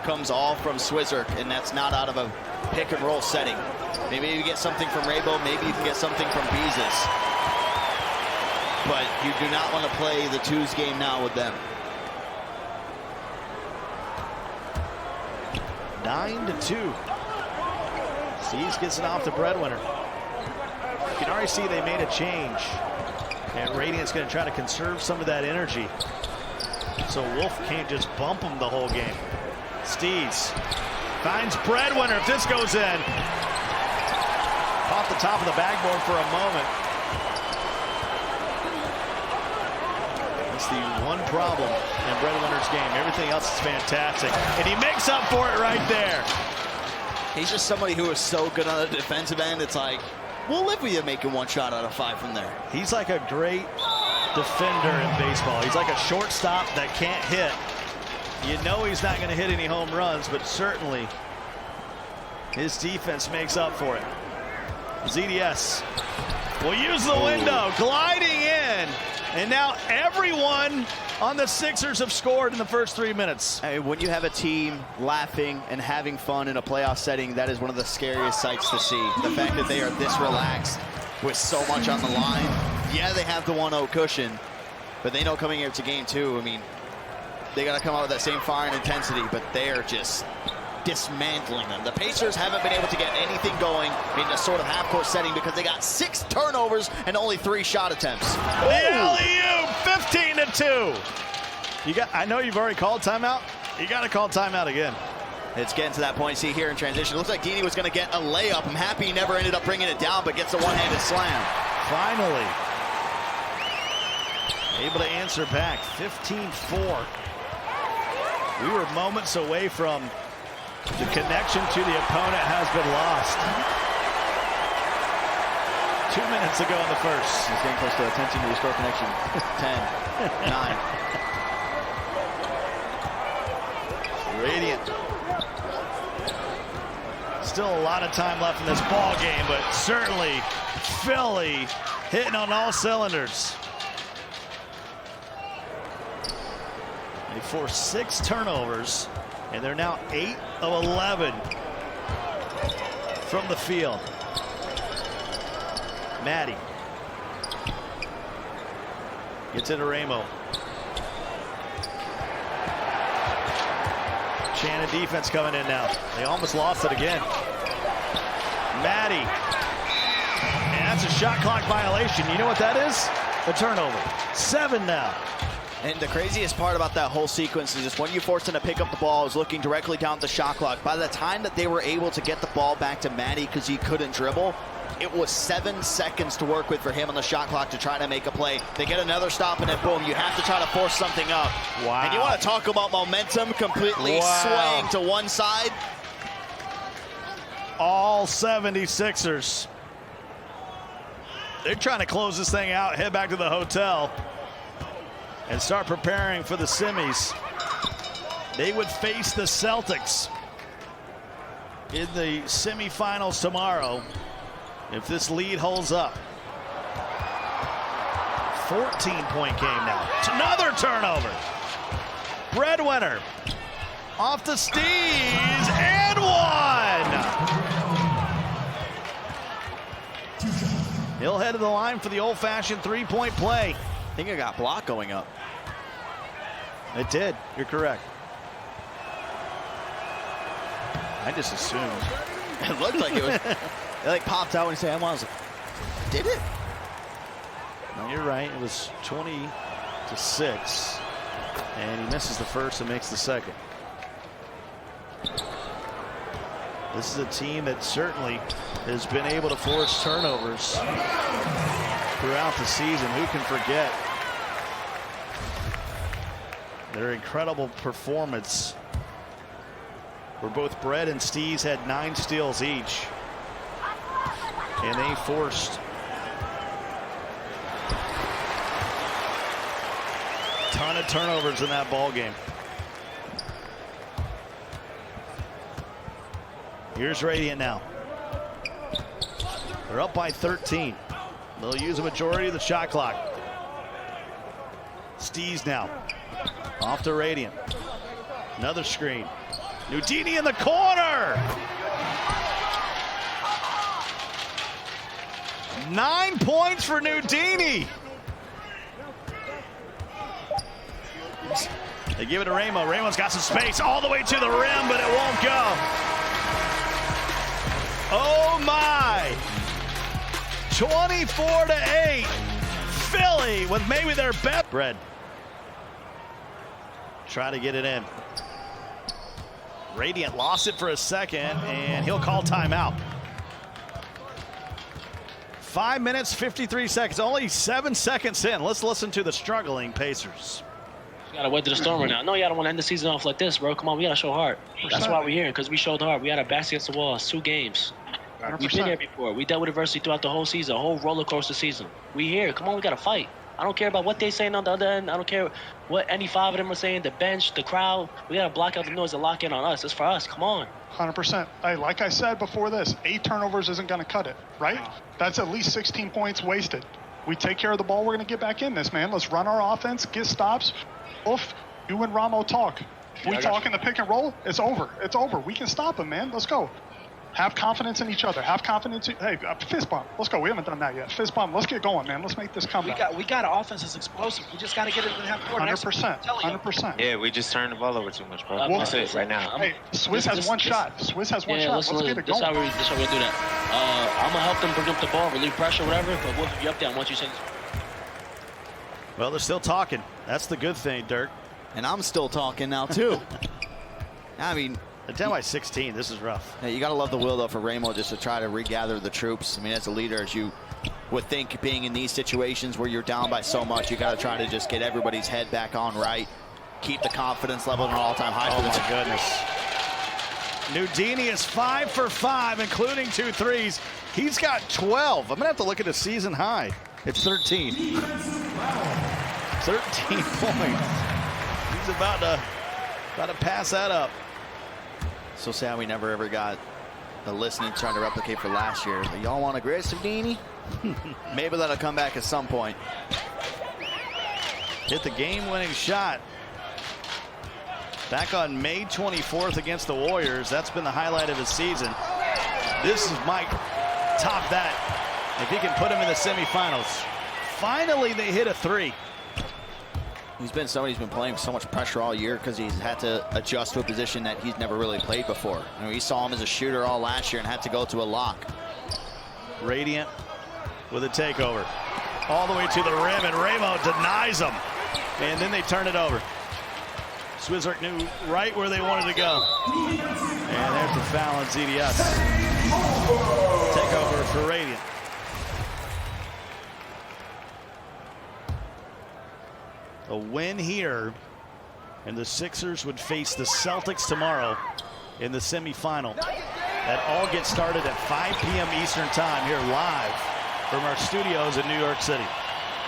[SPEAKER 1] comes all from Swizzerk, and that's not out of a pick and roll setting. Maybe you get something from Rabo, maybe you can get something from Beezus. But you do not want to play the twos game now with them.
[SPEAKER 2] 9-2. Steez gets it off the breadwinner. You can already see they made a change. And Radiant's going to try to conserve some of that energy. So Wolf can't just bump him the whole game. Steez finds breadwinner if this goes in. Off the top of the backboard for a moment. That's the one problem in breadwinner's game. Everything else is fantastic. And he makes up for it right there.
[SPEAKER 1] He's just somebody who is so good on the defensive end. It's like, we'll live with you making 1 shot out of 5 from there.
[SPEAKER 2] He's like a great defender in baseball. He's like a shortstop that can't hit. You know he's not going to hit any home runs, but certainly his defense makes up for it. ZDS will use the window, gliding in. And now everyone on the Sixers have scored in the first 3 minutes.
[SPEAKER 1] I mean, when you have a team laughing and having fun in a playoff setting, that is one of the scariest sights to see. The fact that they are this relaxed with so much on the line. Yeah, they have the 1-0 cushion, but they know coming here to game 2, I mean, they got to come out with that same fire and intensity, but they are just dismantling them. The Pacers haven't been able to get anything going in a sort of half-court setting because they got 6 turnovers and only 3 shot attempts.
[SPEAKER 2] The alley-oop, 15-2. I know you've already called timeout. You got to call timeout again.
[SPEAKER 1] It's getting to that point. See here in transition. It looks like Dini was going to get a layup. I'm happy he never ended up bringing it down, but gets a one-handed slam.
[SPEAKER 2] Finally. Able to answer back. 15-4. We were moments away from the connection to the opponent has been lost. 2 minutes ago in the first.
[SPEAKER 1] He's getting close to attempting to restore connection. 10, 9.
[SPEAKER 2] Radiant. Still a lot of time left in this ball game, but certainly Philly hitting on all cylinders. They forced 6 turnovers, and they're now 8 of 11 from the field. Maddie gets into Ramo. Shannon defense coming in now. They almost lost it again. Maddie. And that's a shot clock violation. You know what that is? A turnover. 7 now.
[SPEAKER 1] And the craziest part about that whole sequence is just when you forced him to pick up the ball, was looking directly down at the shot clock. By the time that they were able to get the ball back to Maddie because he couldn't dribble, it was 7 seconds to work with for him on the shot clock to try to make a play. They get another stop and then boom, you have to try to force something up.
[SPEAKER 2] Wow.
[SPEAKER 1] And you want to talk about momentum completely swaying to one side.
[SPEAKER 2] All 76ers. They're trying to close this thing out, head back to the hotel, and start preparing for the semis. They would face the Celtics in the semifinals tomorrow if this lead holds up. 14-point game now. Another turnover. Breadwinner off the Stees and one. He'll head to the line for the old-fashioned three-point play.
[SPEAKER 1] I think it got blocked going up.
[SPEAKER 2] It did. You're correct. I just assumed.
[SPEAKER 1] It looked like it was. It like popped out when he said, I was like, did it?
[SPEAKER 2] No, you're right. It was 20-6. And he misses the first and makes the second. This is a team that certainly has been able to force turnovers throughout the season. Who can forget their incredible performance where both Brett and Stees had 9 steals each, and they forced a ton of turnovers in that ball game. Here's Radiant now. They're up by 13. They'll use a majority of the shot clock. Stees now. Off to Radiant. Another screen. Nudini in the corner. 9 points for Nudini. They give it to Ramo. Ramo's got some space all the way to the rim, but it won't go. Oh my! 24-8. Philly with maybe their best. Bread. Try to get it in. Radiant lost it for a second, and he'll call timeout. 5 minutes, 53 seconds. Only 7 seconds in. Let's listen to the struggling Pacers.
[SPEAKER 6] You gotta wait to the storm right now. No, you don't want to end the season off like this, bro. Come on, we gotta show heart. That's why we're here, because we showed heart. We had our backs against the wall. 2 games.
[SPEAKER 8] 100%.
[SPEAKER 6] We've been here before. We dealt with adversity throughout the whole season, a whole roller coaster season. We here. Come on, we gotta fight. I don't care about what they saying on the other end. I don't care what any 5 of them are saying. The bench, the crowd. We gotta block out the noise and lock in on us. It's for us. Come on.
[SPEAKER 12] 100%. Hey, like I said before this, 8 turnovers isn't gonna cut it, right? That's at least 16 points wasted. We take care of the ball. We're gonna get back in this, man. Let's run our offense, get stops. Oof. You and Ramo talk. We talk in the pick and roll. It's over. It's over. We can stop him, man. Let's go. Have confidence in each other. Have confidence. Hey, fist bump. Let's go. We haven't done that yet. Fist bump. Let's get going, man. Let's make this comeback.
[SPEAKER 13] We got an offense that's explosive. We just got to get it in the half court.
[SPEAKER 12] 100%. 100%.
[SPEAKER 7] Yeah, we just turned the ball over too much, bro. That's it right now.
[SPEAKER 12] Hey, Swiss has one shot. Swiss has one shot. Let's get it going.
[SPEAKER 6] That's how we do that. I'm going to help them bring up the ball, relieve pressure, whatever, but we'll be up there once you say this.
[SPEAKER 2] Well, they're still talking. That's the good thing, Dirk.
[SPEAKER 1] And I'm still talking now, too. I mean,
[SPEAKER 2] They're down by 16. This is rough.
[SPEAKER 1] Yeah, you got to love the will, though, for Ramo just to try to regather the troops. I mean, as a leader, as you would think, being in these situations where you're down by so much, you got to try to just get everybody's head back on right, keep the confidence level at an all-time high.
[SPEAKER 2] Oh, my goodness. Nudini is 5 for 5, including 2 threes. He's got 12. I'm going to have to look at his season high. It's 13. 13 points. He's about to pass that up.
[SPEAKER 1] So sad we never ever got the listening trying to replicate for last year. But y'all want aggressive, Dini? Maybe that'll come back at some point.
[SPEAKER 2] Hit the game-winning shot back on May 24th against the Warriors. That's been the highlight of his season. This might top that if he can put him in the semifinals. Finally, they hit a 3.
[SPEAKER 1] He's been somebody who's been playing with so much pressure all year because he's had to adjust to a position that he's never really played before. You know, we saw him as a shooter all last year and had to go to a lock.
[SPEAKER 2] Radiant with a takeover. All the way to the rim, and Ramo denies him. And then they turn it over. Swizark knew right where they wanted to go. And there's the foul on ZDS. Takeover for Radiant. A win here, and the Sixers would face the Celtics tomorrow in the semifinal. That all gets started at 5 p.m. Eastern time here live from our studios in New York City.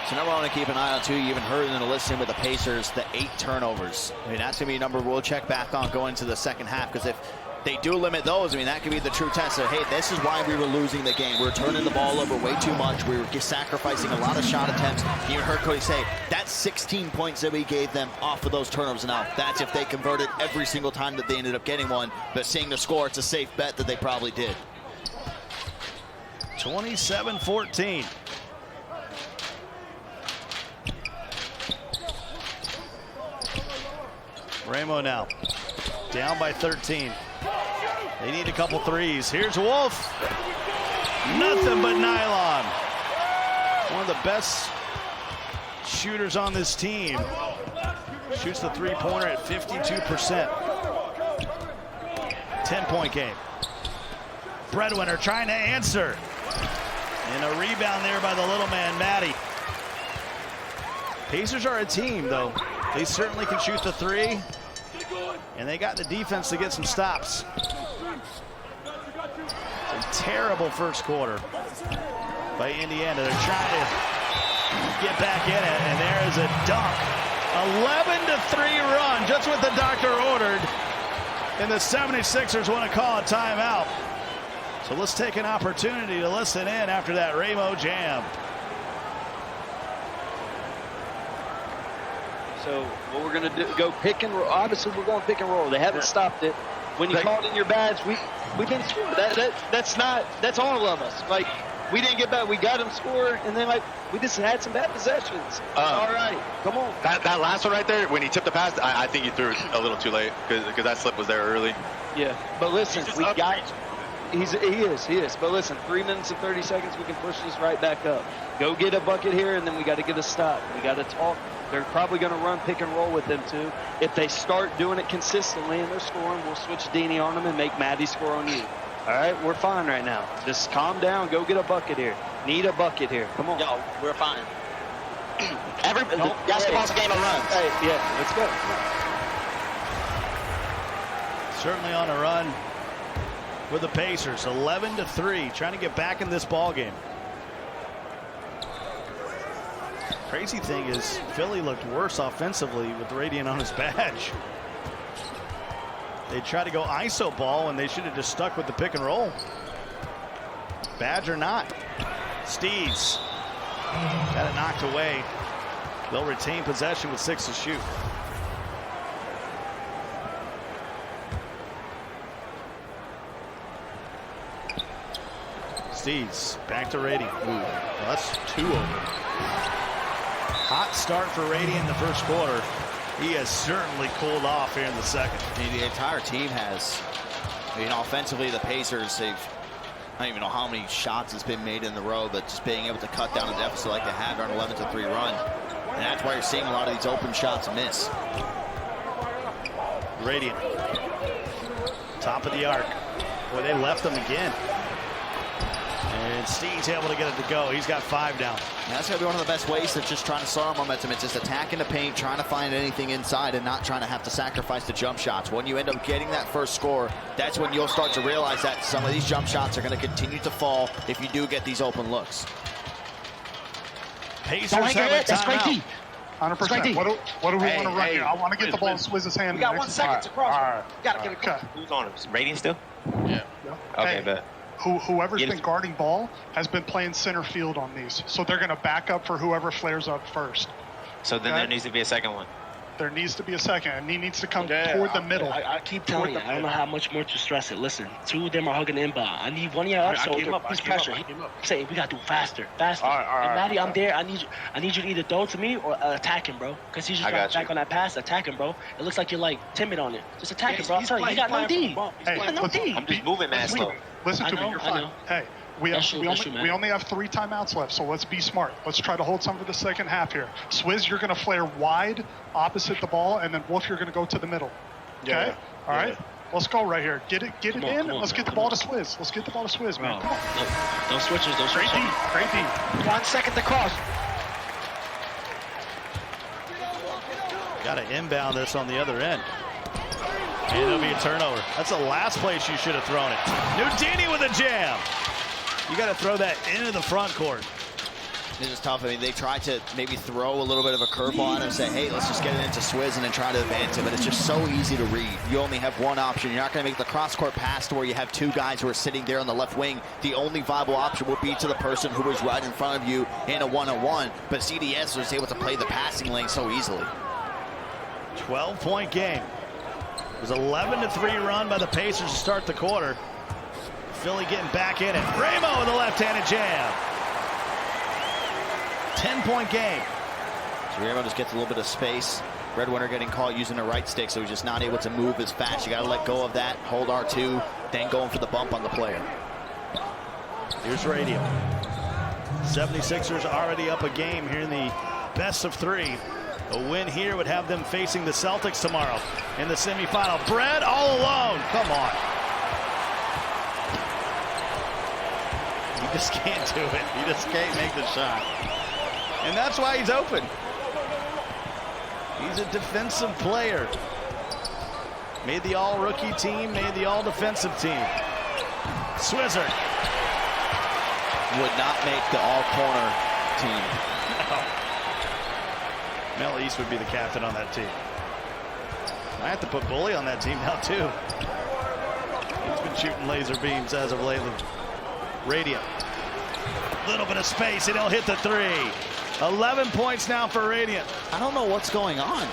[SPEAKER 1] So number one to keep an eye on, too, you even heard in the listing with the Pacers, the 8 turnovers. I mean, that's going to be a number we'll check back on going to the second half, because if they do limit those, I mean, that could be the true test of, hey, this is why we were losing the game. We were turning the ball over way too much. We were sacrificing a lot of shot attempts. You even heard Cody say, that's 16 points that we gave them off of those turnovers. Now, that's if they converted every single time that they ended up getting one. But seeing the score, it's a safe bet that they probably did.
[SPEAKER 2] 27-14. Ramo now down by 13. They need a couple threes. Here's Wolf. Nothing but nylon. One of the best shooters on this team. Shoots the three-pointer at 52%. 10-point game. Breadwinner trying to answer. And a rebound there by the little man, Matty. Pacers are a team, though. They certainly can shoot the 3. And they got the defense to get some stops. A terrible first quarter by Indiana. They're trying to get back in it, and there is a dunk. 11-3 run, just what the doctor ordered. And the 76ers want to call a timeout. So let's take an opportunity to listen in after that Ramo jam.
[SPEAKER 4] So what we're going to do, go pick and roll. Obviously, we're going pick and roll. They haven't stopped it. When you called in your badge, we didn't score. That's all of us. Like, we didn't get back. We got them score, and then we just had some bad possessions. All right, come on.
[SPEAKER 5] That last one right there, when he tipped the pass, I think he threw it a little too late because that slip was there early.
[SPEAKER 4] Yeah, but listen, we got. He is. But listen, 3 minutes and 30 seconds, we can push this right back up. Go get a bucket here, and then we got to get a stop. We got to talk. They're probably going to run pick and roll with them, too. If they start doing it consistently and they're scoring, we'll switch Dini on them and make Maddie score on you. All right, we're fine right now. Just calm down. Go get a bucket here. Need a bucket here. Come on.
[SPEAKER 3] Yo, we're fine. Basketball's a game of runs.
[SPEAKER 4] Hey, yeah, let's go.
[SPEAKER 2] Certainly on a run with the Pacers. 11-3, trying to get back in this ball game. Crazy thing is, Philly looked worse offensively with Radiant on his badge. They tried to go ISO ball, and they should have just stuck with the pick and roll. Badge or not. Steves got it knocked away. They'll retain possession with 6 to shoot. Steves back to Radiant. Well, that's 2 over. Hot start for Radiant in the first quarter. He has certainly cooled off here in the second.
[SPEAKER 1] The entire team has. I mean, offensively, the Pacers, I don't even know how many shots has been made in the row, but just being able to cut down the deficit like they had on 11-3 run. And that's why you're seeing a lot of these open shots miss.
[SPEAKER 2] Radiant Top of the arc. Boy, they left him again. And Steve's able to get it to go. He's got 5 down.
[SPEAKER 1] And that's going to be one of the best ways to just trying to start momentum. It's just attacking the paint, trying to find anything inside and not trying to have to sacrifice the jump shots. When you end up getting that first score, that's when you'll start to realize that some of these jump shots are going to continue to fall if you do get these open looks.
[SPEAKER 2] Pacers have a timeout.
[SPEAKER 12] 100%. What do we want to run here? I want to get the ball in Swizz's hand.
[SPEAKER 13] We got 1 second to cross.
[SPEAKER 12] All right.
[SPEAKER 13] Got to get it.
[SPEAKER 7] Who's on it? Radiant still?
[SPEAKER 3] Yeah.
[SPEAKER 7] Okay, bet.
[SPEAKER 12] Whoever's been guarding ball has been playing center field on these. So they're going to back up for whoever flares up first.
[SPEAKER 7] So then there needs to be a second one.
[SPEAKER 12] There needs to be a second, and he needs to come toward the middle.
[SPEAKER 6] I keep telling you, I don't know how much more to stress it. Listen, 2 of them are hugging the inbound. I need one of y'all shoulder. He's pressure. I'm saying we got to do faster.
[SPEAKER 12] All right,
[SPEAKER 6] and Maddie, I'm there. I need you to either throw to me or attack him, bro. Because he's just trying to back on that pass. Attack him, bro. It looks like you're like timid on it. Just attack him, bro. I'm telling you, he got no D.
[SPEAKER 7] I'm just moving that slow.
[SPEAKER 12] Listen to me, you're fine. Hey, we only have 3 timeouts left, so let's be smart. Let's try to hold some for the second half here. Swizz, you're going to flare wide opposite the ball, and then Wolf, you're going to go to the middle. Okay? All right? Let's go right here. Get it in. Let's get the ball to Swizz. Let's get the ball to Swizz, man. Come on.
[SPEAKER 6] No switches.
[SPEAKER 12] Great D.
[SPEAKER 13] 1 second to cross.
[SPEAKER 2] Got to inbound this on the other end. And it'll be a turnover. That's the last place you should have thrown it. Nudini with a jam. You got to throw that into the front court.
[SPEAKER 1] This is tough. I mean, they tried to maybe throw a little bit of a curveball on him and say, hey, let's just get it into Swizz and then try to advance it. But it's just so easy to read. You only have one option. You're not going to make the cross-court pass to where you have 2 guys who are sitting there on the left wing. The only viable option would be to the person who is right in front of you in a one-on-one. But CDS was able to play the passing lane so easily.
[SPEAKER 2] 12-point game. It was 11-3 run by the Pacers to start the quarter. Philly getting back in it. Ramo with a left-handed jam. 10-point game.
[SPEAKER 1] So Ramo just gets a little bit of space. Breadwinner getting caught using the right stick, so he's just not able to move as fast. You got to let go of that, hold R2, then going for the bump on the player.
[SPEAKER 2] Here's Radio. 76ers already up a game here in the best of 3. A win here would have them facing the Celtics tomorrow in the semifinal. Brett all alone. Come on. He just can't do it. He just can't make the shot. And that's why he's open. He's a defensive player. Made the all-rookie team, made the all-defensive team. Swizzer.
[SPEAKER 1] Would not make the all-corner team.
[SPEAKER 2] No. Mel East would be the captain on that team. I have to put Bully on that team now, too. He's been shooting laser beams as of lately. Radiant. Little bit of space, and he'll hit the 3. 11 points now for Radiant.
[SPEAKER 1] I don't know what's going on.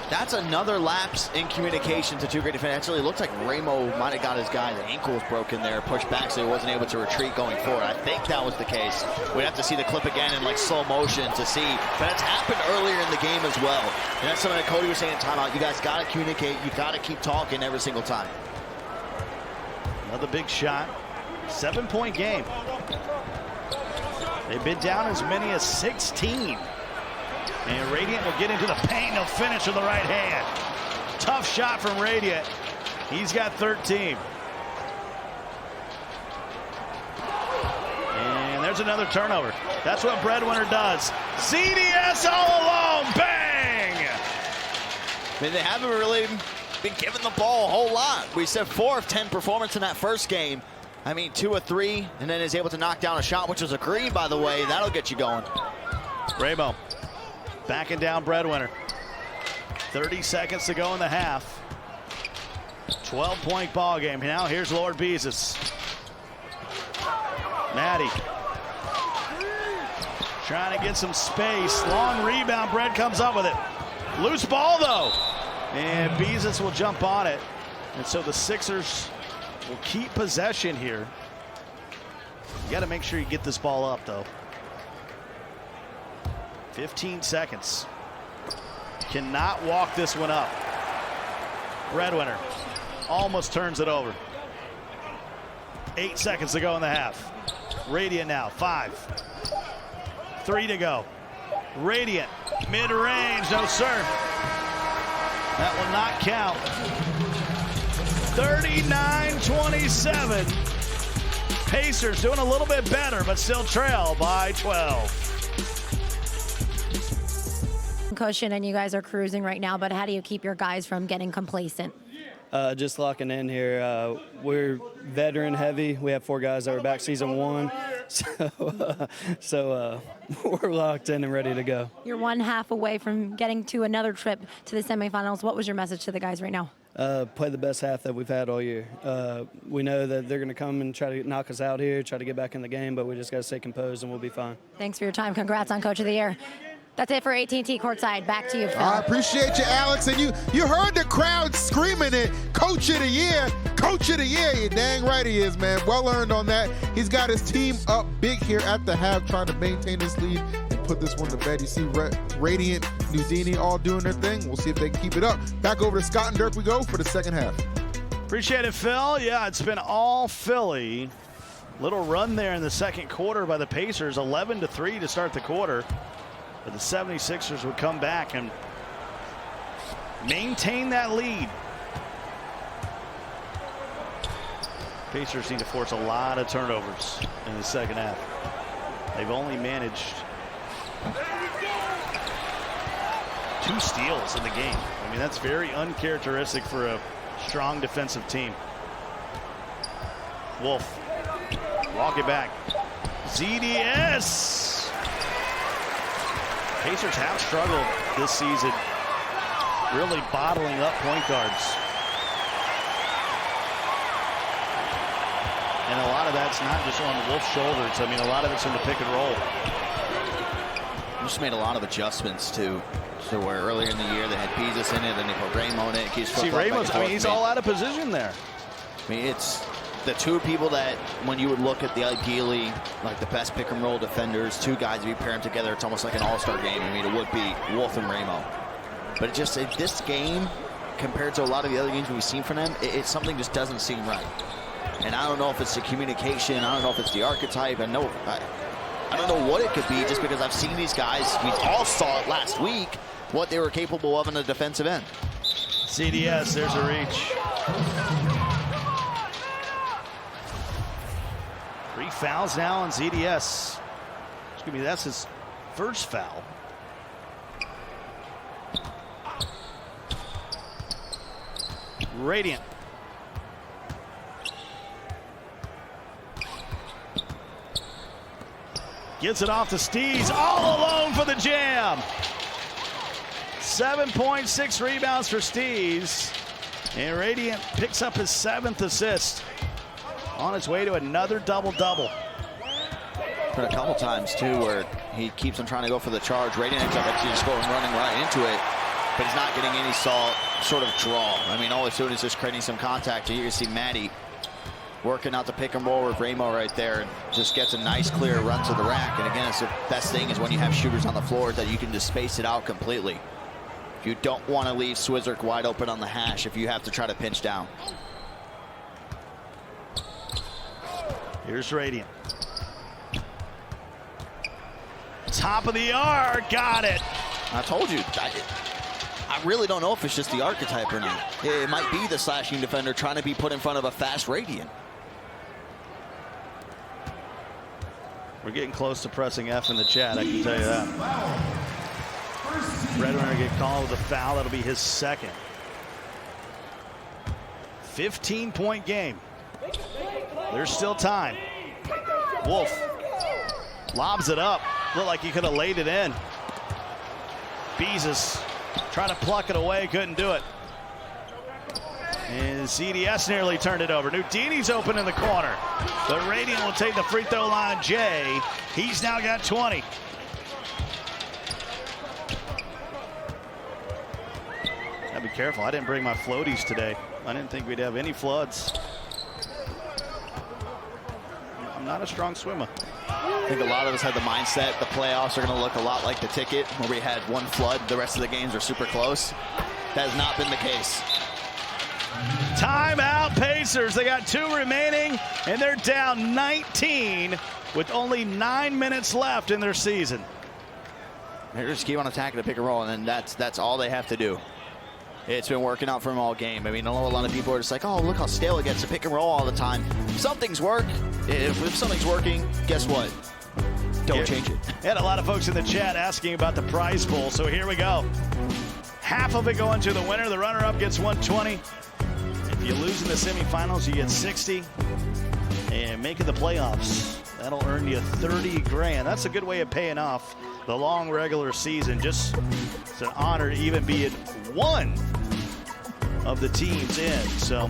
[SPEAKER 1] That's another lapse in communication to 2 great defenders. Actually, it looks like Ramo might have got his guy's ankles broken there, pushed back, so he wasn't able to retreat going forward. I think that was the case. We'd have to see the clip again in like slow motion to see, but it's happened earlier in the game as well. And that's something that Cody was saying in timeout. You guys got to communicate. You got to keep talking every single time.
[SPEAKER 2] Another big shot. 7-point game. They've been down as many as 16. And Radiant will get into the paint. They'll finish with the right hand. Tough shot from Radiant. He's got 13. And there's another turnover. That's what Breadwinner does. CDS all alone. Bang!
[SPEAKER 1] I mean, they haven't really been given the ball a whole lot. We said 4 of 10 performance in that first game. I mean, 2 of 3, and then is able to knock down a shot, which was a green, by the way. That'll get you going.
[SPEAKER 2] Ramo backing down Breadwinner. 30 seconds to go in the half. 12-point ball game. Now here's Lord Beezus. Maddie trying to get some space. Long rebound. Bread comes up with it. Loose ball, though. And Beezus will jump on it. And so the Sixers will keep possession here. You got to make sure you get this ball up, though. 15 seconds. Cannot walk this one up. Breadwinner almost turns it over. 8 seconds to go in the half. Radiant now, 5. 3 to go. Radiant, mid-range, no sir. That will not count. 39-27. Pacers doing a little bit better, but still trail by 12.
[SPEAKER 14] Cushion, and you guys are cruising right now, but how do you keep your guys from getting complacent?
[SPEAKER 15] Just locking in here. We're veteran heavy. We have 4 guys that were back season 1, so we're locked in and ready to go.
[SPEAKER 14] You're 1/2 away from getting to another trip to the semifinals. What was your message to the guys right now?
[SPEAKER 15] Play the best half that we've had all year. We know that they're going to come and try to knock us out here, try to get back in the game, but we just got to stay composed and we'll be fine.
[SPEAKER 14] Thanks for your time. Congrats on Coach of the Year. That's it for AT&T Courtside. Back to you, Phil.
[SPEAKER 9] I appreciate you, Alex. And you heard the crowd screaming it. Coach of the Year. Coach of the Year. You're dang right he is, man. Well earned on that. He's got his team up big here at the half, trying to maintain this lead and put this one to bed. You see Radiant, Nudini all doing their thing. We'll see if they can keep it up. Back over to Scott and Dirk we go for the second half.
[SPEAKER 2] Appreciate it, Phil. Yeah, it's been all Philly. Little run there in the second quarter by the Pacers. 11-3 to start the quarter. But the 76ers would come back and maintain that lead. Pacers need to force a lot of turnovers in the second half. They've only managed 2 steals in the game. I mean, that's very uncharacteristic for a strong defensive team. Wolf, walk it back. ZDS. Pacers have struggled this season, really bottling up point guards. And a lot of that's not just on Wolf's shoulders. I mean, a lot of it's in the pick and roll.
[SPEAKER 1] Just made a lot of adjustments too. So where earlier in the year they had Beezus in it, then they put Ramo in it.
[SPEAKER 2] See, Ramo's, I mean, he's all out of position there.
[SPEAKER 1] I mean, it's the 2 people that, when you would look at the ideally, like the best pick and roll defenders, 2 guys, if you pair them together, it's almost like an all-star game. I mean, it would be Wolf and Ramo. But it just, this game, compared to a lot of the other games we've seen from them, it's something just doesn't seem right. And I don't know if it's the communication, I don't know if it's the archetype, I don't know what it could be, just because I've seen these guys, we all saw it last week, what they were capable of in the defensive end.
[SPEAKER 2] CDS, there's a reach. 3 fouls now on ZDS. Excuse me, that's his first foul. Radiant. Gets it off to Steez, all alone for the jam. 7.6 rebounds for Steez. And Radiant picks up his 7th assist. On its way to another double-double.
[SPEAKER 1] Been a couple times, too, where he keeps on trying to go for the charge. Radiant ends up actually just going running right into it, but he's not getting any sort of draw. I mean, all he's doing is just creating some contact. Here you see Maddie working out the pick and roll with Ramo right there, and just gets a nice clear run to the rack. And again, it's the best thing is when you have shooters on the floor that you can just space it out completely. You don't want to leave Swizzerk wide open on the hash if you have to try to pinch down.
[SPEAKER 2] Here's Radiant. Top of the arc, got it.
[SPEAKER 1] I told you, I really don't know if it's just the archetype or not. It might be the slashing defender trying to be put in front of a fast Radiant.
[SPEAKER 2] We're getting close to pressing F in the chat, I can tell you that. Breadwinner get called with a foul, that'll be his 2nd. 15-point game. There's still time. Wolf lobs it up. Looked like he could have laid it in. Beezus trying to pluck it away, couldn't do it. And CDS nearly turned it over. Nudini's open in the corner. But Radiant will take the free throw line. Jay, he's now got 20. Gotta be careful. I didn't bring my floaties today. I didn't think we'd have any floods. I'm not a strong swimmer.
[SPEAKER 1] I think a lot of us had the mindset the playoffs are going to look a lot like the ticket, where we had 1 flood, the rest of the games are super close. That has not been the case.
[SPEAKER 2] Timeout Pacers. They got 2 remaining, and they're down 19 with only 9 minutes left in their season.
[SPEAKER 1] They just keep on attacking the pick and roll, and then that's all they have to do. It's been working out for him all game. I mean, I know a lot of people are just like, oh, look how stale it gets to pick and roll all the time. Some things work. If something's working, guess what? Don't change it.
[SPEAKER 2] Had a lot of folks in the chat asking about the prize pool, so here we go. Half of it going to the winner. The runner-up gets 120. If you lose in the semifinals, you get 60. And making the playoffs, that'll earn you 30 grand. That's a good way of paying off the long regular season. Just it's an honor to even be in one of the teams in. So,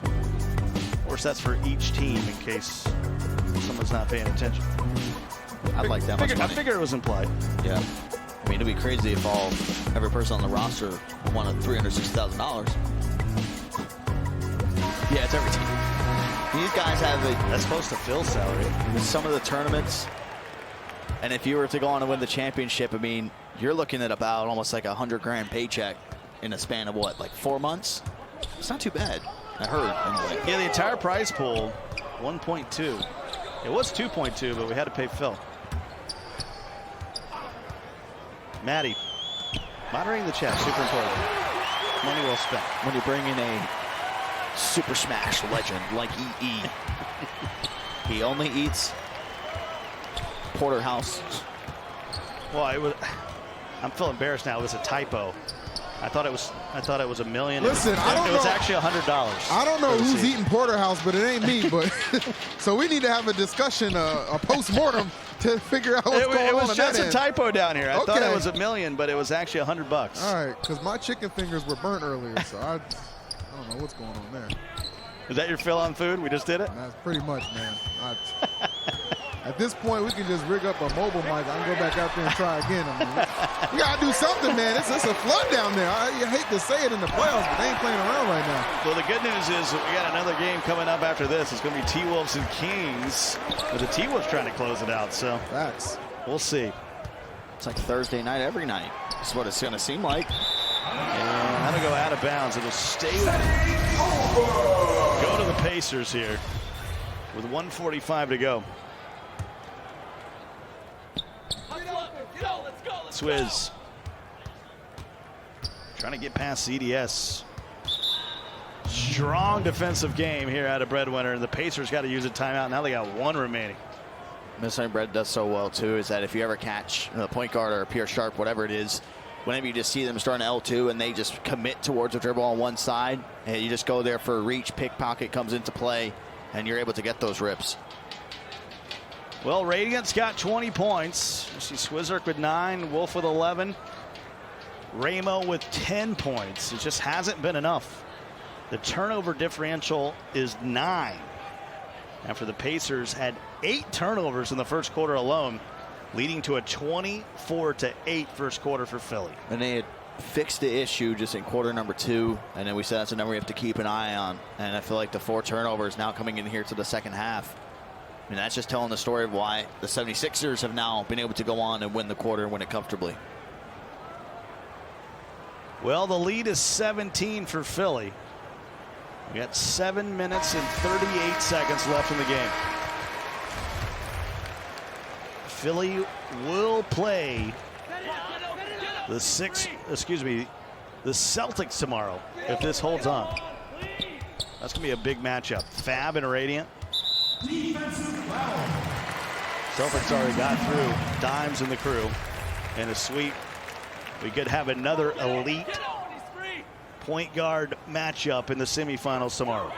[SPEAKER 2] of course, that's for each team in case someone's not paying attention.
[SPEAKER 1] I'd like that much money.
[SPEAKER 2] I figured it was implied.
[SPEAKER 1] Yeah. I mean, it'd be crazy if every person on the roster won $360,000. Yeah, it's every team. These guys have
[SPEAKER 2] that's supposed to fill salary.
[SPEAKER 1] With some of the tournaments, and if you were to go on and win the championship, I mean, you're looking at about almost like $100 grand paycheck in a span of what, like 4 months? It's not too bad. I heard anyway.
[SPEAKER 2] Yeah, the entire prize pool, 1.2. It was 2.2, but we had to pay Phil. Maddie, moderating the chat, super important. Money well spent.
[SPEAKER 1] When you bring in a Super Smash legend like EE, he only eats porterhouse.
[SPEAKER 2] Well, I'm feeling embarrassed now. It was a typo. I thought it was $1 million.
[SPEAKER 9] Listen, I don't know.
[SPEAKER 2] It was actually $100.
[SPEAKER 9] I don't know who's eating porterhouse, but it ain't me. But so we need to have a discussion, a post-mortem to figure out what's going on.
[SPEAKER 2] It was just a
[SPEAKER 9] end.
[SPEAKER 2] typo down here. I thought it was $1 million, but it was actually $100.
[SPEAKER 9] All right, because my chicken fingers were burnt earlier, so I don't know what's going on there.
[SPEAKER 2] Is that your fill on food? We just did it?
[SPEAKER 9] That's pretty much, man. At this point, we can just rig up a mobile mic. I can go back out there and try again. I mean, we got to do something, man. It's a flood down there. I hate to say it in the playoffs, but they ain't playing around right now.
[SPEAKER 2] Well, the good news is we got another game coming up after this. It's going to be T-Wolves and Kings, but the T-Wolves trying to close it out, so we'll see.
[SPEAKER 1] It's like Thursday night every night. That's what it's going to seem like.
[SPEAKER 2] And that'll go out of bounds. It'll stay with go to the Pacers here with 1:45 to go. Swizz trying to get past CDS. Strong defensive game here out of Breadwinner, and the Pacers got to use a timeout. Now they got one remaining.
[SPEAKER 1] Minnesota Bread does so well too is that if you ever catch a point guard or a Pierre Sharp, whatever it is, whenever you just see them starting L2 and they just commit towards a dribble on one side, and you just go there for a reach, pickpocket comes into play, and you're able to get those rips.
[SPEAKER 2] Well, Radiant's got 20 points. You see Swizzerk with 9, Wolf with 11, Ramo with 10 points. It just hasn't been enough. The turnover differential is 9. After the Pacers had 8 turnovers in the first quarter alone, leading to a 24-8 first quarter for Philly.
[SPEAKER 1] And they had fixed the issue just in quarter number 2, and then we said that's a number we have to keep an eye on. And I feel like the 4 turnovers now coming in here to the second half. I mean, that's just telling the story of why the 76ers have now been able to go on and win the quarter and win it comfortably.
[SPEAKER 2] Well, the lead is 17 for Philly. We got 7 minutes and 38 seconds left in the game. Philly will play the Celtics tomorrow if this holds on. That's gonna be a big matchup. Fab and Radiant. Celtics already got through Dimes and the crew in a sweep. We could have another elite point guard matchup in the semifinals tomorrow.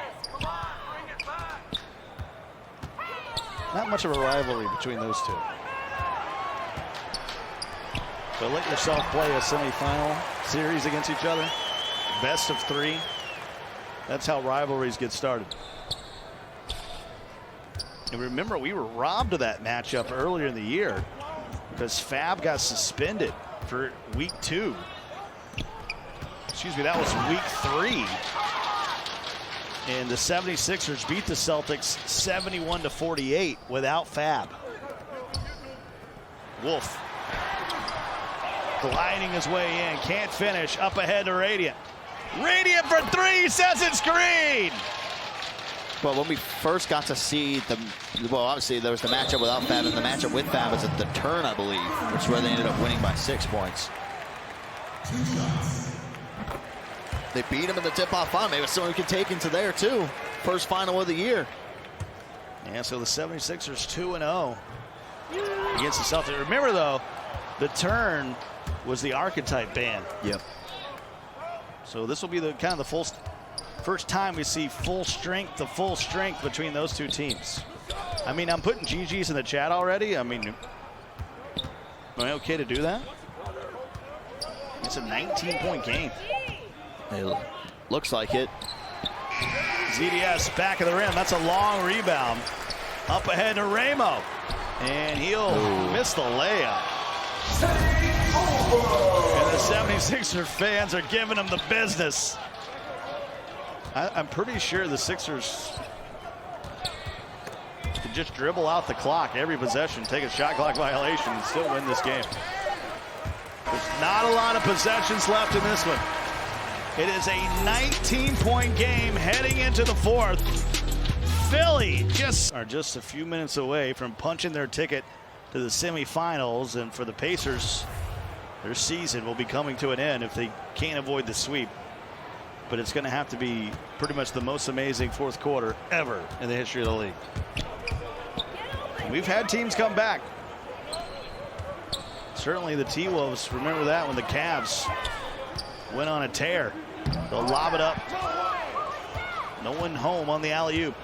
[SPEAKER 2] Not much of a rivalry between those two. So let yourself play a semifinal series against each other. Best of 3. That's how rivalries get started. And remember, we were robbed of that matchup earlier in the year because Fab got suspended for week 2. Excuse me, that was week 3. And the 76ers beat the Celtics 71-48 without Fab. Wolf gliding his way in, can't finish, up ahead to Radiant. Radiant for 3, says it's green.
[SPEAKER 1] Well, when we first got to see well, obviously there was the matchup without Fab, and the matchup with Fab was at the turn, I believe, which is where they ended up winning by 6 points. They beat them in the tip-off final. Maybe someone we could take into there, too. First final of the year.
[SPEAKER 2] Yeah, so the 76ers 2-0 against the Celtics. Remember, though, the turn was the archetype ban.
[SPEAKER 1] Yep.
[SPEAKER 2] So this will be the kind of the first time we see full strength between those two teams. I mean, I'm putting GGs in the chat already. I mean, am I okay to do that? It's a 19-point game.
[SPEAKER 1] It looks like it.
[SPEAKER 2] ZDS back of the rim. That's a long rebound. Up ahead to Ramo. And he'll miss the layup. And the 76er fans are giving him the business. I'm pretty sure the Sixers could just dribble out the clock every possession, take a shot clock violation, and still win this game. There's not a lot of possessions left in this one. It is a 19-point game heading into the fourth. Philly are just a few minutes away from punching their ticket to the semifinals, and for the Pacers, their season will be coming to an end if they can't avoid the sweep. But it's going to have to be pretty much the most amazing fourth quarter ever in the history of the league. We've had teams come back. Certainly the T-Wolves, remember that when the Cavs went on a tear. They'll lob it up. No one home on the alley-oop.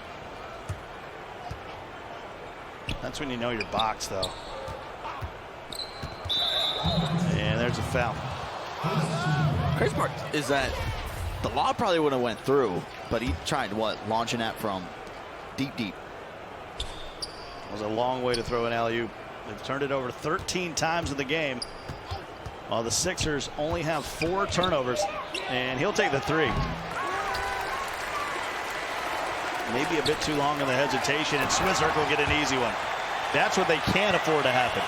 [SPEAKER 2] That's when you know you're boxed, though. And there's a foul.
[SPEAKER 1] Crazy part is that the lob probably would have went through, but he tried, launching that from deep.
[SPEAKER 2] It was a long way to throw an alley-oop. They've turned it over 13 times in the game, while the Sixers only have 4 turnovers, and he'll take the 3. Maybe a bit too long in the hesitation, and Swizzer will get an easy one. That's what they can't afford to happen.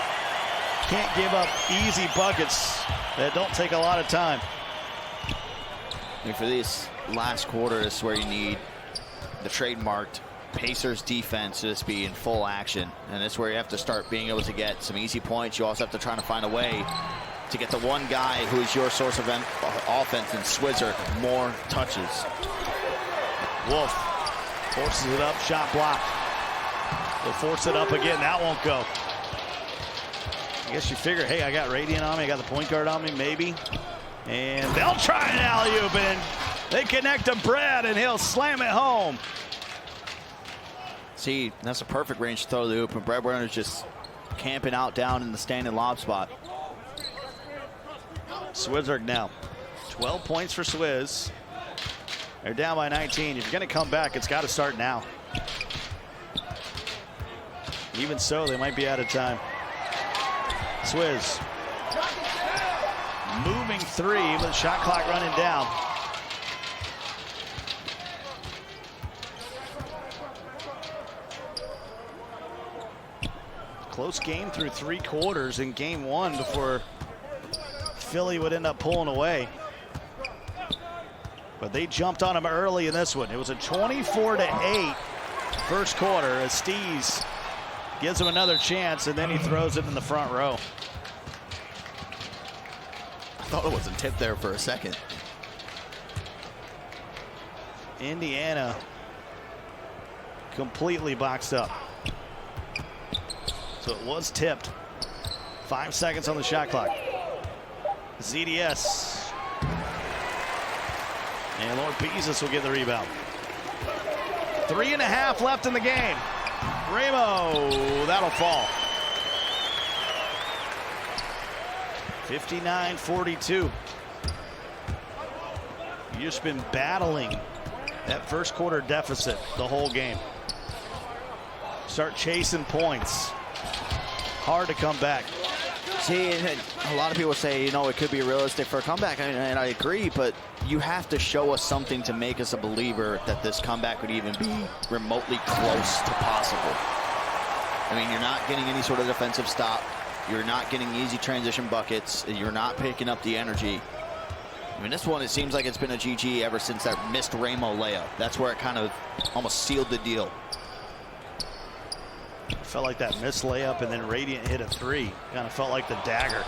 [SPEAKER 2] Can't give up easy buckets that don't take a lot of time.
[SPEAKER 1] I mean, for this last quarter, this is where you need the trademarked Pacers defense to just be in full action. And this is where you have to start being able to get some easy points. You also have to try to find a way to get the one guy who is your source of offense in Swizzer more touches.
[SPEAKER 2] Wolf forces it up, shot block. They'll force it up again. That won't go. I guess you figure, hey, I got Radiant on me. I got the point guard on me, maybe. And they'll try an alley-oop, and they connect to Brad, and he'll slam it home.
[SPEAKER 1] See, that's a perfect range to throw the hoop, and Brad Werner's just camping out down in the standing lob spot.
[SPEAKER 2] Swizzer now. 12 points for Swizz. They're down by 19. If you're going to come back, it's got to start now. Even so, they might be out of time. Swizz moving 3 with the shot clock running down. Close game through 3 quarters in game 1 before Philly would end up pulling away. But they jumped on him early in this one. It was a 24-8 first quarter as Steez gives him another chance, and then he throws it in the front row.
[SPEAKER 1] I thought it wasn't tipped there for a second.
[SPEAKER 2] Indiana completely boxed up. So it was tipped. 5 seconds on the shot clock. ZDS. And Lord Beezus will get the rebound. 3.5 left in the game. Ramo, that'll fall. 59-42. You've just been battling that first quarter deficit the whole game. Start chasing points. Hard to come back.
[SPEAKER 1] See, a lot of people say, you know, it could be realistic for a comeback, and I agree, but you have to show us something to make us a believer that this comeback would even be remotely close to possible. I mean, you're not getting any sort of defensive stop. You're not getting easy transition buckets. You're not picking up the energy. I mean, this one, it seems like it's been a GG ever since that missed Ramo layup. That's where it kind of almost sealed the deal.
[SPEAKER 2] Felt like that missed layup, and then Radiant hit a 3. Kind of felt like the dagger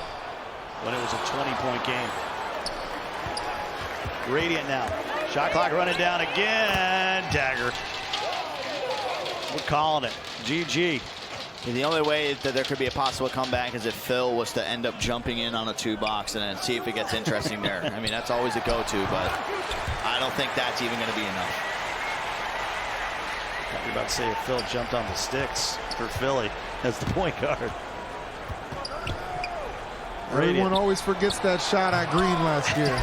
[SPEAKER 2] when it was a 20-point game. Radiant now. Shot clock running down again. Dagger. We're calling it. GG.
[SPEAKER 1] And the only way that there could be a possible comeback is if Phil was to end up jumping in on a 2-box and then see if it gets interesting there. I mean, that's always a go-to, but I don't think that's even going to be enough.
[SPEAKER 2] I was about to say if Phil jumped on the sticks for Philly as the point guard.
[SPEAKER 9] Everyone always forgets that shot at Green last year.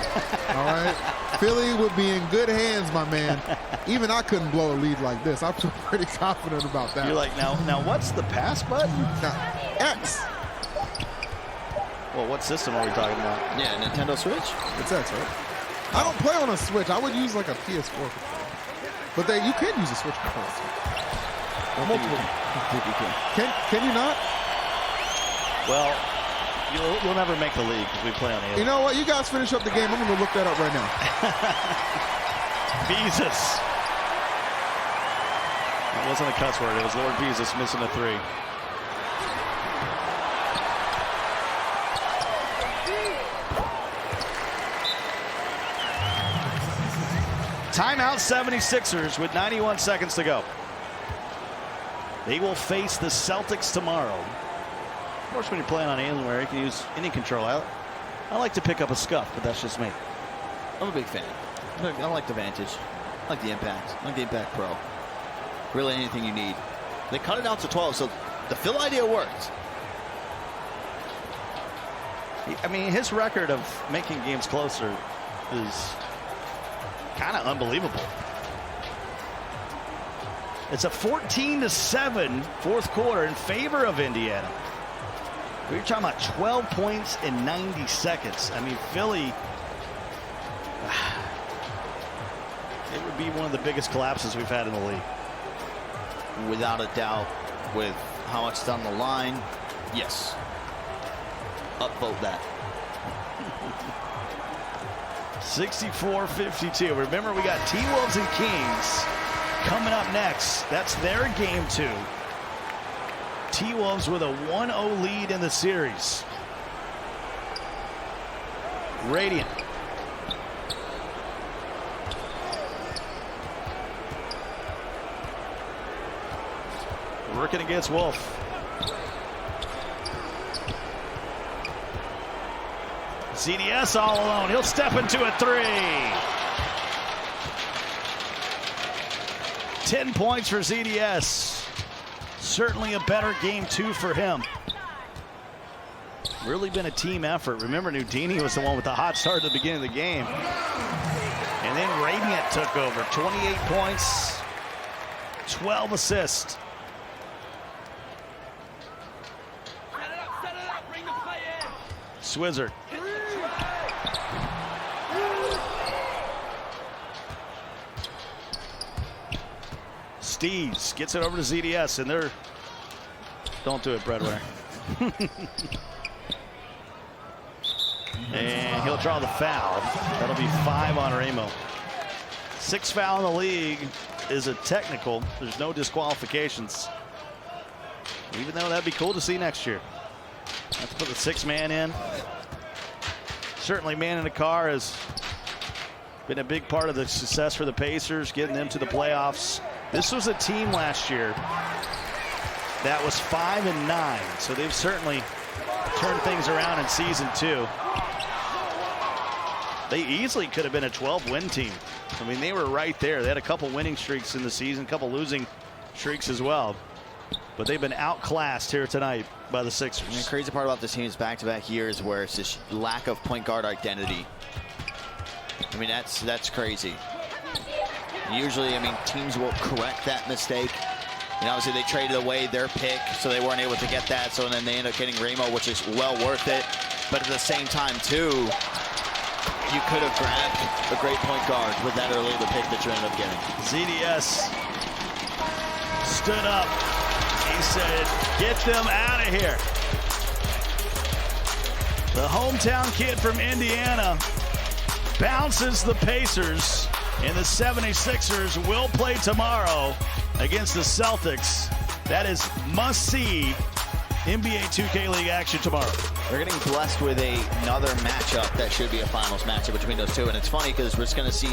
[SPEAKER 9] All right? Philly would be in good hands, my man. Even I couldn't blow a lead like this. I feel pretty confident about that.
[SPEAKER 2] You're like, now what's the pass button?
[SPEAKER 9] X.
[SPEAKER 2] Well, what system are we talking about?
[SPEAKER 1] Yeah, Nintendo Switch?
[SPEAKER 9] It's X, right? I don't play on a Switch. I would use like a PS4 controller. But you can use a Switch controller. Multiple.
[SPEAKER 1] I think you can.
[SPEAKER 9] Can you not?
[SPEAKER 2] Well, you'll never make the league because we play on the.
[SPEAKER 9] You know what? You guys finish up the game. I'm going to look that up right now.
[SPEAKER 2] Beezus. It wasn't a cuss word. It was Lord Beezus missing a 3. Timeout 76ers with 91 seconds to go. They will face the Celtics tomorrow. Of course, when you're playing on Alienware, you can use any controller. I like to pick up a scuff, but that's just me.
[SPEAKER 1] I'm a big fan. I like the Vantage. I like the Impact. I like the Impact Pro. Really anything you need. They cut it out to 12, so the Phil idea worked.
[SPEAKER 2] I mean, his record of making games closer is kind of unbelievable. It's a 14-7 fourth quarter in favor of Indiana. We're talking about 12 points in 90 seconds. I mean, Philly, it would be one of the biggest collapses we've had in the league.
[SPEAKER 1] Without a doubt, with how much is on the line, yes. Upvote that.
[SPEAKER 2] 64-52. Remember, we got T-Wolves and Kings coming up next. That's their game 2. T-Wolves with a 1-0 lead in the series. Radiant. Working against Wolf. CDS all alone. He'll step into a 3. 10 points for ZDS. Certainly a better game 2 for him. Really been a team effort. Remember, Nudini was the one with the hot start at the beginning of the game. And then Radiant took over. 28 points, 12 assists. Swizzer. Steves gets it over to ZDS, and they're... Don't do it, Breadware. And he'll draw the foul. That'll be 5 on Ramo. 6th foul in the league is a technical. There's no disqualifications. Even though that'd be cool to see next year. Have to put the 6th man in. Certainly, man in the car has been a big part of the success for the Pacers, getting them to the playoffs. This was a team last year that was 5-9, so they've certainly turned things around in season 2. They easily could have been a 12-win team. I mean, they were right there. They had a couple winning streaks in the season, a couple losing streaks as well. But they've been outclassed here tonight by the Sixers.
[SPEAKER 1] And the crazy part about this team is back-to-back years where it's this lack of point guard identity. I mean, that's crazy. Usually, I mean, teams will correct that mistake. You know, obviously, they traded away their pick, so they weren't able to get that. So then they end up getting Ramo, which is well worth it. But at the same time, too, you could have grabbed a great point guard with that early of the pick that you ended up getting.
[SPEAKER 2] ZDS stood up. He said, get them out of here. The hometown kid from Indiana bounces the Pacers, and the 76ers will play tomorrow against the Celtics. That is must-see NBA 2K League action tomorrow.
[SPEAKER 1] We're getting blessed with another matchup that should be a finals matchup between those two. And it's funny because we're just going to see